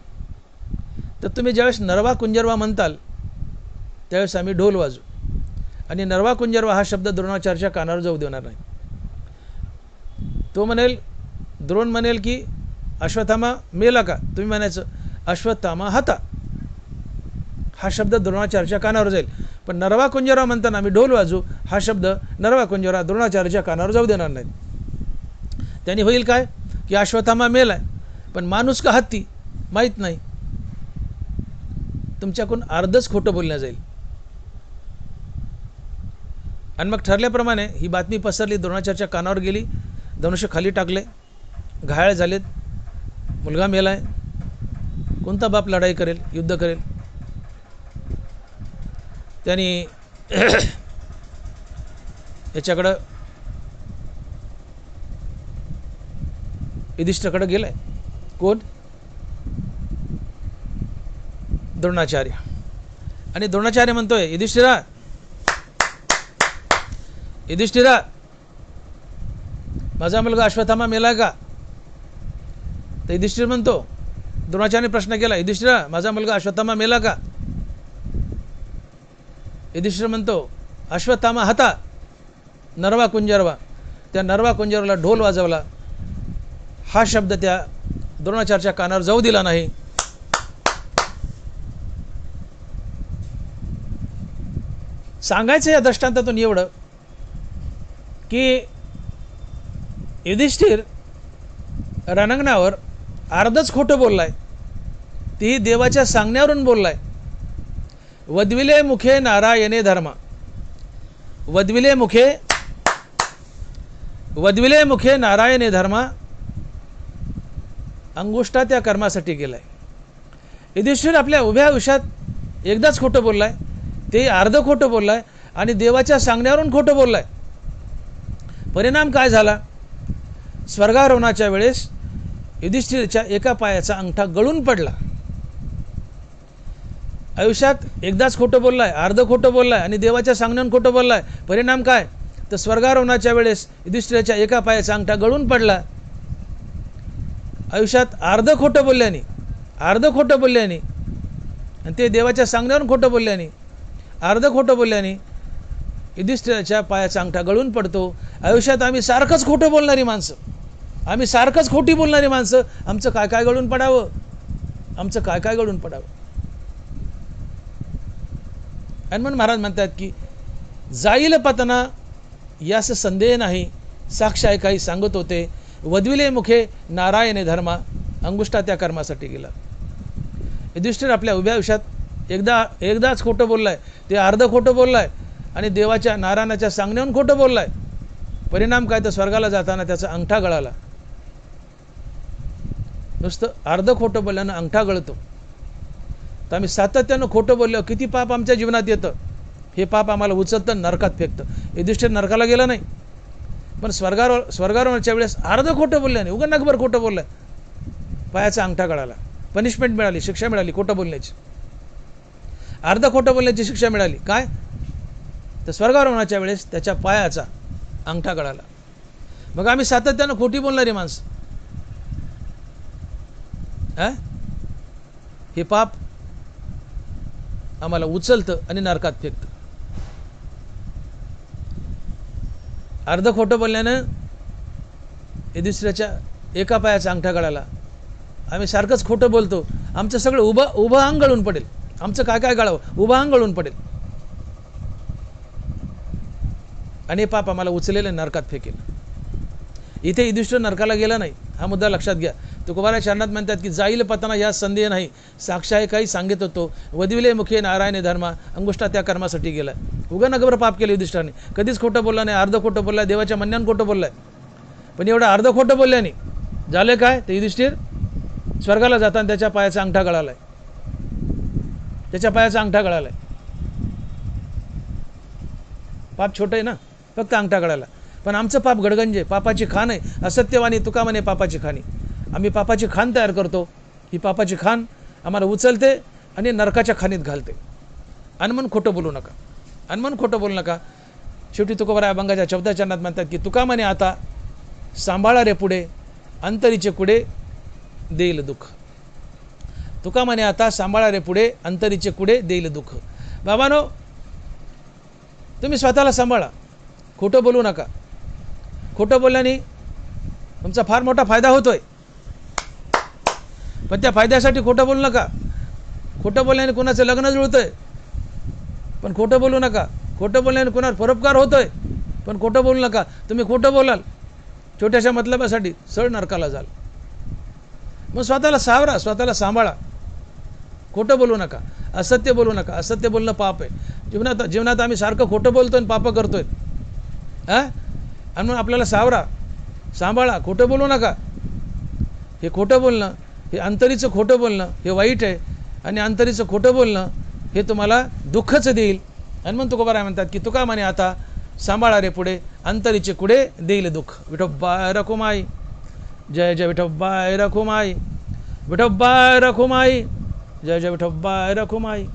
तर तुम्ही ज्यावेळेस नरवा कुंजरवा म्हणताल त्यावेळेस आम्ही ढोल वाजू, आणि नरवा कुंजरवा हा शब्द द्रोणाचार्याच्या कानावर जाऊ देणार नाही. तो म्हणेल, द्रोण म्हणेल की अश्वत्थामा मेला का? तुम्ही म्हणायचं अश्वत्थामा हता. हा शब्द द्रोणाचार्याच्या कानावर जाईल, पण नरवा कुंजरवा म्हणताना आम्ही ढोल वाजू, हा शब्द नरवा कुंजरवा द्रोणाचार्याच्या कानावर जाऊ देणार नाहीत. त्यांनी होईल काय की अश्वत्थामा मेलाय, पण माणूस का हत्ती माहीत नाही, तुमच्याकडून अर्धच खोटं बोलण्यात जाईल. आणि मग ठरल्याप्रमाणे ही बातमी पसरली, द्रोणाचार्याच्या कानावर गेली, धनुष्य खाली टाकले, घायाळ झालेत, मुलगा मेलाय, कोणता बाप लढाई करेल, युद्ध करेल? त्यांनी याच्याकडं युधिष्ठिराकडे गेलाय. कोण? द्रोणाचार्य. आणि द्रोणाचार्य म्हणतोय, युधिष्ठिरा युधिष्ठिरा माझा मुलगा अश्वत्थामा मेला का? तर युधिष्ठिर म्हणतो, द्रोणाचार्याने प्रश्न केला, युधिष्ठिरा माझा मुलगा अश्वत्थामा मेला का? युधिष्ठिर म्हणतो अश्वत्थामा हता नरवा कुंजरवा. त्या नरवा कुंजरवाला ढोल वाजवला, हा शब्द त्या द्रोणाचार्याच्या कानावर जाऊ दिला नाही. सांगायचं या दृष्टांतातून एवढं की युधिष्ठिर रणांगणावर अर्धच खोटं बोललाय, ती देवाच्या सांगण्यावरून बोललाय. वदविले मुखे नारायणे धर्मा, वदविले मुखे नारायणे धर्मा, अंगुष्ठा त्या कर्मासाठी गेलाय. युधिष्ठिर आपल्या उभ्या आयुष्यात एकदाच खोटं बोललाय, ते अर्ध खोटं बोललाय आणि देवाच्या सांगण्यावरून खोटं बोललाय. परिणाम काय झाला? स्वर्गारोहणाच्या वेळेस युधिष्ठिरच्या एका पायाचा अंगठा गळून पडला. आयुष्यात एकदाच खोटं बोललाय, अर्ध खोटं बोललाय आणि देवाच्या सांगण्यावरून खोटं बोललाय. परिणाम काय? तर स्वर्गारोहणाच्या वेळेस युधिष्ठिराच्या एका पायाचा अंगठा गळून पडला. आयुष्यात अर्ध खोटं बोलल्याने आणि ते देवाच्या सांगण्यावरून खोटं बोलल्याने, अर्ध खोटं बोलल्याने युधिष्ठिराच्या पायाचा अंगठा गळून पडतो. आयुष्यात आम्ही सारखंच खोटं बोलणारी माणसं, आम्ही सारखंच खोटी बोलणारी माणसं, आमचं काय काय गळून पडावं, आमचं काय काय गळून पडावं. आणि म्हणून महाराज म्हणतात की जाईल पतना यास संदेह नाही, साक्ष ऐकाई सांगत होते. वदविले मुखे नारायणे धर्मा, अंगुष्ठा त्या कर्मासाठी गेला. युधिष्ठिर आपल्या उभ्या आयुष्यात एकदाच खोटं बोललाय, ते अर्ध खोटं बोललाय आणि देवाच्या नारायणाच्या सांगण्यावरून खोटं बोललाय. परिणाम काय? तर स्वर्गाला जाताना त्याचा अंगठा गळाला. नुसतं अर्ध खोटं बोलल्यानं अंगठा गळतो. तर आम्ही सातत्यानं खोटं बोललो, किती पाप आमच्या जीवनात येतं. हे पाप आम्हाला उचलतं, नरकात फेकतं. युधिष्ठिर नरकाला गेला नाही, पण स्वर्गारोहणाच्या वेळेस अर्ध खोटं बोलल्याने, उगा नकभर खोटं बोललाय, पायाचा अंगठा गळाला. पनिशमेंट मिळाली, शिक्षा मिळाली खोटं बोलण्याची. अर्ध खोटं बोलण्याची शिक्षा मिळाली. काय? तर स्वर्गारोहणाच्या वेळेस त्याच्या पायाचा अंगठा गळाला. मग आम्ही सातत्यानं खोटी बोलणारी माणसं, हे पाप आम्हाला उचलतं आणि नरकात फेकतं. अर्ध खोटं बोलल्यानं युधिष्ठिराच्या एका पायाचा अंगठा गळाला. आम्ही सारखंच खोटं बोलतो, आमचं सगळं उभं अंग गळून पडेल. आमचं काय काय गळावं? उभं अंग गळून पडेल आणि हे पाप आम्हाला उचलेलं नरकात फेकेल. इथे युधिष्ठिर नरकाला गेला नाही, हा मुद्दा लक्षात घ्या. तुकोबाराया चरणात म्हणतात की जाईल पतना या संदेह नाही, साक्ष ऐकाई सांगत होतो. वदविले मुखे नारायणे धर्मा, अंगुष्ठा त्या कर्मासाठी गेला. उगा नगभर पाप केलं युधिष्ठिराने, कधीच खोटं बोलला नाही, अर्ध खोटं बोललाय, देवाच्या म्हणण्यानं खोटं बोललाय. पण एवढं अर्ध खोटं बोलल्याने झालं काय? तर युधिष्ठिर स्वर्गाला जाताना त्याच्या पायाचा अंगठा गळालाय, त्याच्या पायाचा अंगठा गळालाय. पाप छोटं आहे ना, फक्त अंगठा गळाला. पण आमचं पाप गडगंजे, पापाची खाण आहे. असत्यवाणी तुका म्हणे पापाची खाणी. आम्ही पापाची खाण तयार करतो. ही पापाची खाण आम्हाला उचलते आणि नरकाच्या खाणीत घालते. अनमन खोटं बोलू नका, अनमन खोटं बोलू नका. शेवटी तुकोबाराया अभंगाच्या 14 चरणात म्हणतात की तुका म्हणे आता सांभाळा रे पुढे, अंतरीचे कुडे देईल दुःख. तुका म्हणे आता सांभाळा रे पुढे, अंतरीचे कुडे देईल दुःख. बाबानो, तुम्ही स्वतःला सांभाळा, खोटं बोलू नका. खोटं बोलल्याने तुमचा फार मोठा फायदा होतोय, पण त्या फायद्यासाठी खोटं बोलू नका. खोटं बोलल्याने कुणाचं लग्न जुळतंय, पण खोटं बोलू नका. खोटं बोलल्याने कुणावर परोपकार होतोय, पण खोटं बोलू नका. तुम्ही खोटं बोलाल छोट्याशा मतलबासाठी, सरळ नरकाला जाल. मग स्वतःला सावरा, स्वतःला सांभाळा. खोटं बोलू नका, असत्य बोलू नका. असत्य बोलणं पाप आहे. जीवनात आम्ही सारखं खोटं बोलतोय आणि पाप करतोय. आणि म्हणून आपल्याला सावरा, सांभाळा, खोटं बोलू नका. हे खोटं बोलणं, हे अंतरीचं खोटं बोलणं हे वाईट आहे. आणि अंतरीचं खोटं बोलणं हे तुम्हाला दुःखच देईल. आणि म्हणून तुकोबाराया म्हणतात की तुका म्हणे आता सांभाळा रे पुढे, अंतरीचे कुडे देईल दुःख. विठोबाय रखुमाई, जय जय विठोबाय रखुमाई, विठोबाय रखुमाई, जय जय विठोबाय रखुमाई,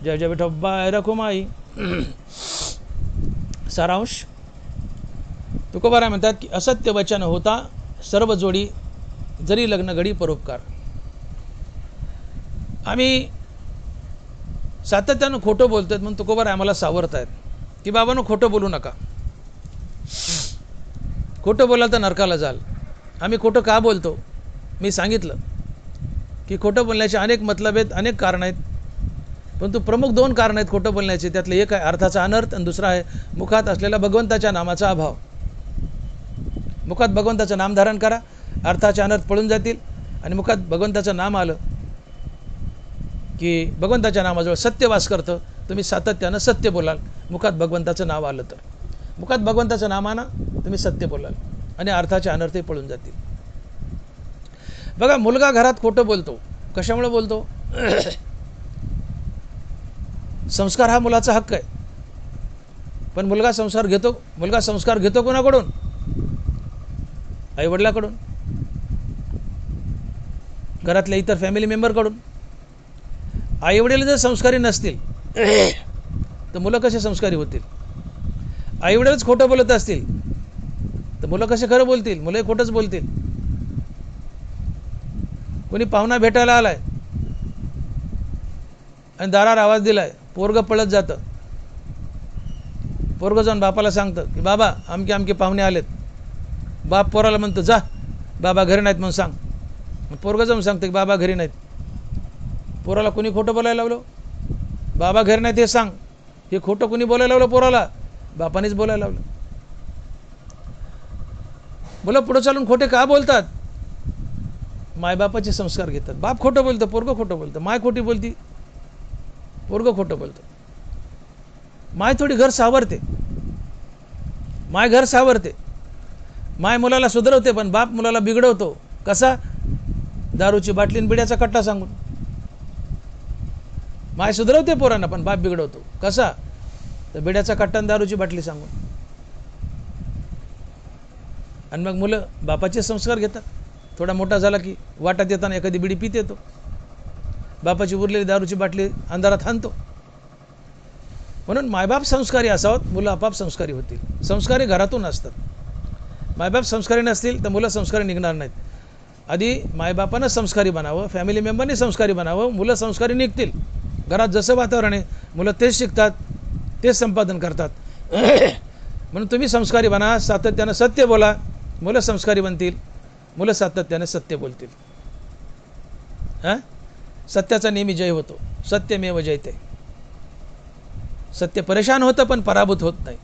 जय जय विठोबाय रखुमाई. सारांश, तुकोबाराया म्हणतात की असत्य वचन होता सर्व जोडी, जरी लग्न घडी परोपकार. आम्ही सातत्यानं खोटं बोलतात म्हणून तुकोबाराया आम्हाला सावरत आहेत की बाबांनो खोटं बोलू नका. खोटं बोलाल तर नरकाला जाल. आम्ही खोटं का बोलतो? मी सांगितलं की खोटं बोलण्याचे अनेक मतलब आहेत, अनेक कारण आहेत. परंतु प्रमुख दोन कारण आहेत खोटं बोलण्याचे. त्यातलं एक आहे अर्थाचा अनर्थ आणि दुसरा आहे मुखात असलेला भगवंताच्या नामाचा अभाव. मुखात भगवंताचं नाम धारण करा, अर्थाचे अनर्थ पळून जातील. आणि मुखात भगवंताचं नाम आलं की भगवंताच्या नामाजवळ सत्य वास करतं. तुम्ही सातत्यानं सत्य बोलाल. मुखात भगवंताचं नाव आलं तर, मुखात भगवंताचं नाम आणा, तुम्ही सत्य बोलाल आणि अर्थाचे अनर्थही पळून जातील. बघा, मुलगा घरात खोटं बोलतो. कशामुळे बोलतो? संस्कार हा मुलाचा हक्क आहे, पण मुलगा संस्कार घेतो कोणाकडून? आईवडिलाकडून, घरातल्या इतर फॅमिली मेंबरकडून. आईवडील जर संस्कारी नसतील तर मुलं कसे संस्कारी होतील? आईवडीलच खोटं बोलत असतील तर मुलं कसे खरं बोलतील? मुलंही खोटंच बोलतील. कोणी पाहुणा भेटायला आलाय आणि दारावर आवाज दिलाय, पोरगं पळत जातं. पोरगं जाऊन बापाला सांगतं की बाबा आमके आमके पाहुणे आलेत. बाप पोराला म्हणतो जा बाबा घरी नाहीत म्हणून सांग. पोरगं जाऊन सांगतं की बाबा घरी नाहीत. पोराला कोणी खोटं बोलायला लावलं? बाबा घरी नाहीत हे सांग. हे खोटं कोणी बोलायला लावलं पोराला? बापानेच बोलायला लावलं. मुलं पुढे चालून खोटे का बोलतात? मायबापाचे संस्कार घेतात. बाप खोटं बोलतं, पोरगं खोटं बोलतं. माय खोटी बोलती, पोरगं खोटं बोलतं. माय थोडी घर सावरते, माय घर सावरते. माय मुलाला सुधरवते, पण बाप मुलाला बिघडवतो. कसा? दारूची बाटली आणि बिड्याचा कट्टा सांगून. माय सुधरवते पोरांना, पण बाप बिघडवतो. कसा? तर बिड्याचा कट्टा आणि दारूची बाटली सांगून. आणि मग मुलं बापाचे संस्कार घेतात. थोडा मोठा झाला की वाटात येताना एखादी बिडी पित येतो, बापाची उरलेली दारूची बाटली अंधारात हाणतो. म्हणून मायबाप संस्कारी असावं, मुलं आपाप संस्कारी होतील. संस्कारी घरातून असतात. मायबाप संस्कारी नसतील तर मुलं संस्कारी निघणार नाहीत. आधी मायबापानं संस्कारी बनावं, फॅमिली मेंबरने संस्कारी बनावं, मुलं संस्कारी निघतील. घरात जसं वातावरण आहे मुलं तेच शिकतात, तेच संपादन करतात. म्हणून तुम्ही संस्कारी बना, सातत्यानं सत्य बोला, मुलं संस्कारी बनतील. मुलं सातत्याने सत्य बोलतील. सत्याचा नेहमी जय होतो. सत्यमेव जयते. सत्य परेशान होतं पण पराभूत होत नाही.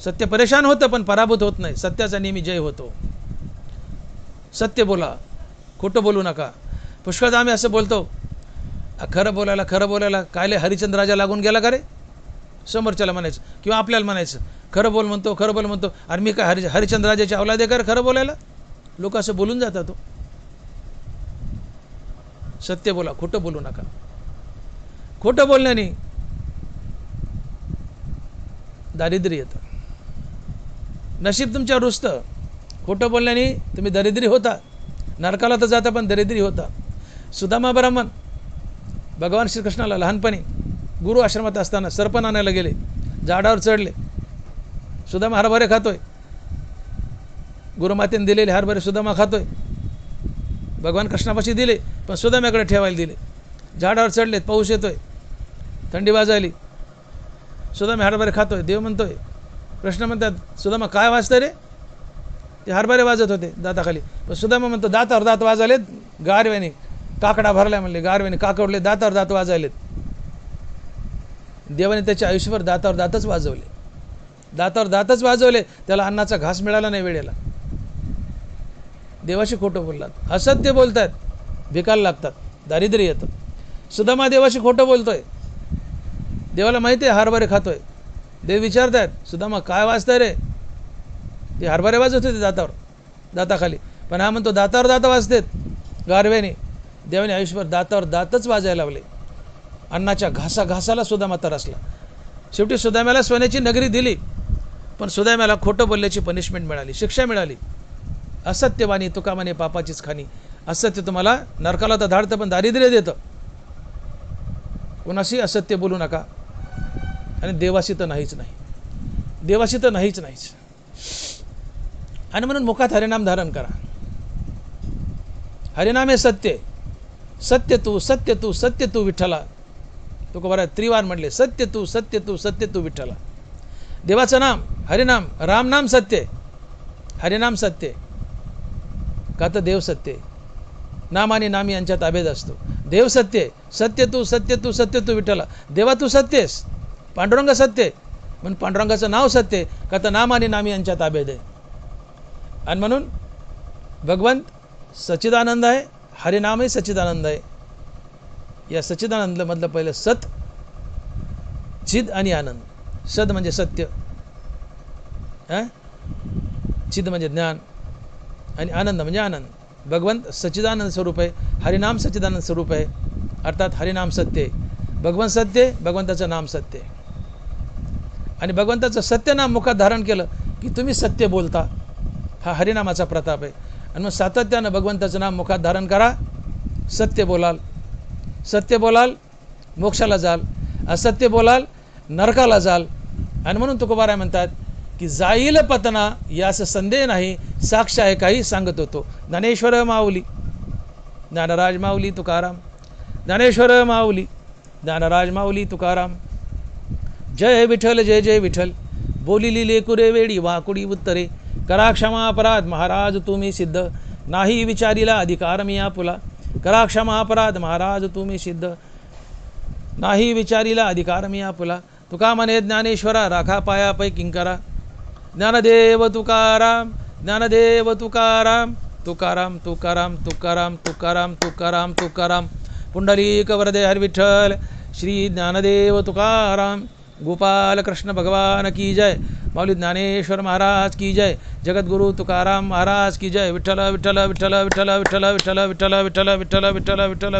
सत्य परेशान होतं पण पराभूत होत नाही. सत्याचा नेहमी जय होतो. सत्य बोला, खोटं बोलू नका. पुष्कळदा आम्ही असं बोलतो, खरं बोलायला कायले हरिश्चंद्र राजा लागून गेला का रे? समोरच्याला म्हणायचं किंवा आपल्याला म्हणायचं खरं बोल म्हणतो. अरे मी काय हरिश्चंद्र राजाची औलाद आहे का खरं बोलायला? लोक असं बोलून जातात. सत्य बोला, खोटं बोलू नका. खोटं बोलण्याने दारिद्र्य येतं. नशीब तुमच्यावर रुजतं. खोटं बोलण्याने तुम्ही दरिद्री होता. नरकाला तर जाता पण दरिद्री होता. सुदामा ब्राह्मण भगवान श्रीकृष्णाला लहानपणी गुरु आश्रमात असताना सरपण आणायला गेले. झाडावर चढले. सुदामा हरभरे खातोय. गुरुमातेने दिलेले हरभरे सुदामा खातोय. भगवान कृष्णापाशी दिले पण सुदाम्याकडे ठेवायला दिले. झाडावर चढलेत, पाऊस येतोय, थंडी वाजायली. सुदामा हरभरे खातोय. देव म्हणतोय, कृष्ण म्हणतात सुदामा काय वाजतंय रे? ते हरभरे वाजत होते दाताखाली. पण सुदामा म्हणतो दातावर दात वाजवलेत गारव्याने. काकडा भरलाय म्हणले, गारव्याने काकडले, दातावर दात वाजवलेत. देवाने त्याच्या आयुष्यभर दातावर दातच वाजवले. दातावर दातच वाजवले. त्याला अन्नाचा घास मिळाला नाही वेळेला. देवाशी खोटं बोललात, असत्य बोलतात, भिकायला लागतात, दारिद्र्य येतं. सुदामा देवाशी खोटं बोलतोय. देवाला माहिती आहे हरभरे खातोय. देव विचारतायत सुदामा काय वाजताय रे? ते हरभरे वाजत होते दातावर दाताखाली. पण हा म्हणतो दातावर दात वाजतेत गारव्याने. देवाने आयुष्यभर दातावर दातच वाजायला लावले. अन्नाच्या घासाला सुदामा तरसला. शेवटी सुदाम्याला सोन्याची नगरी दिली, पण सुदाम्याला खोटं बोलल्याची पनिशमेंट मिळाली, शिक्षा मिळाली. असत्यवाणी तुका म्हणे पापाचीच खाणी. असत्य तुम्हाला नरकाला तर धाडतं पण दारिद्र्य देतं. कोणाशी असत्य बोलू नका. आणि देवाशी तर नाहीच नाही. देवाशी तर नाहीच. आणि म्हणून मुखात हरिनाम धारण करा. हरिनाम हे सत्य. सत्य तू विठ्ठला. तुकोबाराय त्रिवार म्हणले सत्य तू विठ्ठला. देवाचं नाम हरिनाम, राम नाम सत्य, हरिनाम सत्य. का तर देव सत्य. नाम आणि नाम यांच्यात अभेद असतो. देव सत्य आहे, सत्य तू सत्य तू सत्य तू विठ्ठला. देवा तू सत्य आहेस, पांडुरंग सत्य आहे. म्हणून पांडुरंगाचं नाव सत्य आहे, का तर नाम आणि नामी यांच्या ताब्यात आहे. आणि म्हणून भगवंत सच्चिदानंद आहे, हरिनामही सच्चिदानंद आहे. या सच्चिदानंदमधलं पहिलं सत, चिद आणि आनंद. सद म्हणजे सत्य, चिद म्हणजे ज्ञान आणि आनंद म्हणजे आनंद. भगवंत सच्चिदानंद स्वरूप आहे, हरिनाम सच्चिदानंद स्वरूप आहे. अर्थात हरिनाम सत्य आहे, भगवंत सत्य आहे, भगवंताचं नाम सत्य आहे. आणि भगवंताचं सत्य नाम मुखात धारण केलं की तुम्ही सत्य बोलता. हा हरिनामाचा प्रताप आहे. आणि मग सातत्यानं भगवंताचं नाम मुखात धारण करा, सत्य बोलाल. सत्य बोलाल मोक्षाला जाल, असत्य बोलाल नरकाला जाल. आणि म्हणून तुकोबाराय म्हणतात की जाईल पतना यास संदेह नाही, साक्ष आहे काही सांगत होतो. ज्ञानेश्वर माऊली, ज्ञानराज माऊली तुकाराम. ज्ञानेश्वर माऊली, ज्ञानराज माऊली तुकाराम. जय विठ्ठल जय जय विठ्ठल. बोलिली लेकुरे वेडी वाकुडी उत्तरे, करा क्षमा अपराध महाराज तुम्ही सिद्ध. नाही विचारीला अधिकार मी आपुला, करा क्षमा अपराध महाराज तुम्ही सिद्ध. नाही विचारीला अधिकार मी आपुला. तुका म्हणे ज्ञानेश्वरा राखा पायापै किंकरा. ज्ञानदेव तुकाराम, ज्ञानदेव तुकाराम. तुकाराम तुकाराम तुकाराम तुकाराम तुकाराम तुकाराम. पुंडलिक वरदे हर विठ्ठल. श्री ज्ञानदेव तुकाराम. गोपाल कृष्ण भगवान की जय. माऊली ज्ञानेश्वर महाराज की जय. जगद्गुरु तुकाराम महाराज की जय. विठ्ठल विठ्ठल विठ्ठल विठ्ठल विठ्ठल विठ्ठल विठ्ठल विठ्ठल विठ्ठल विठ्ठल विठ्ठल.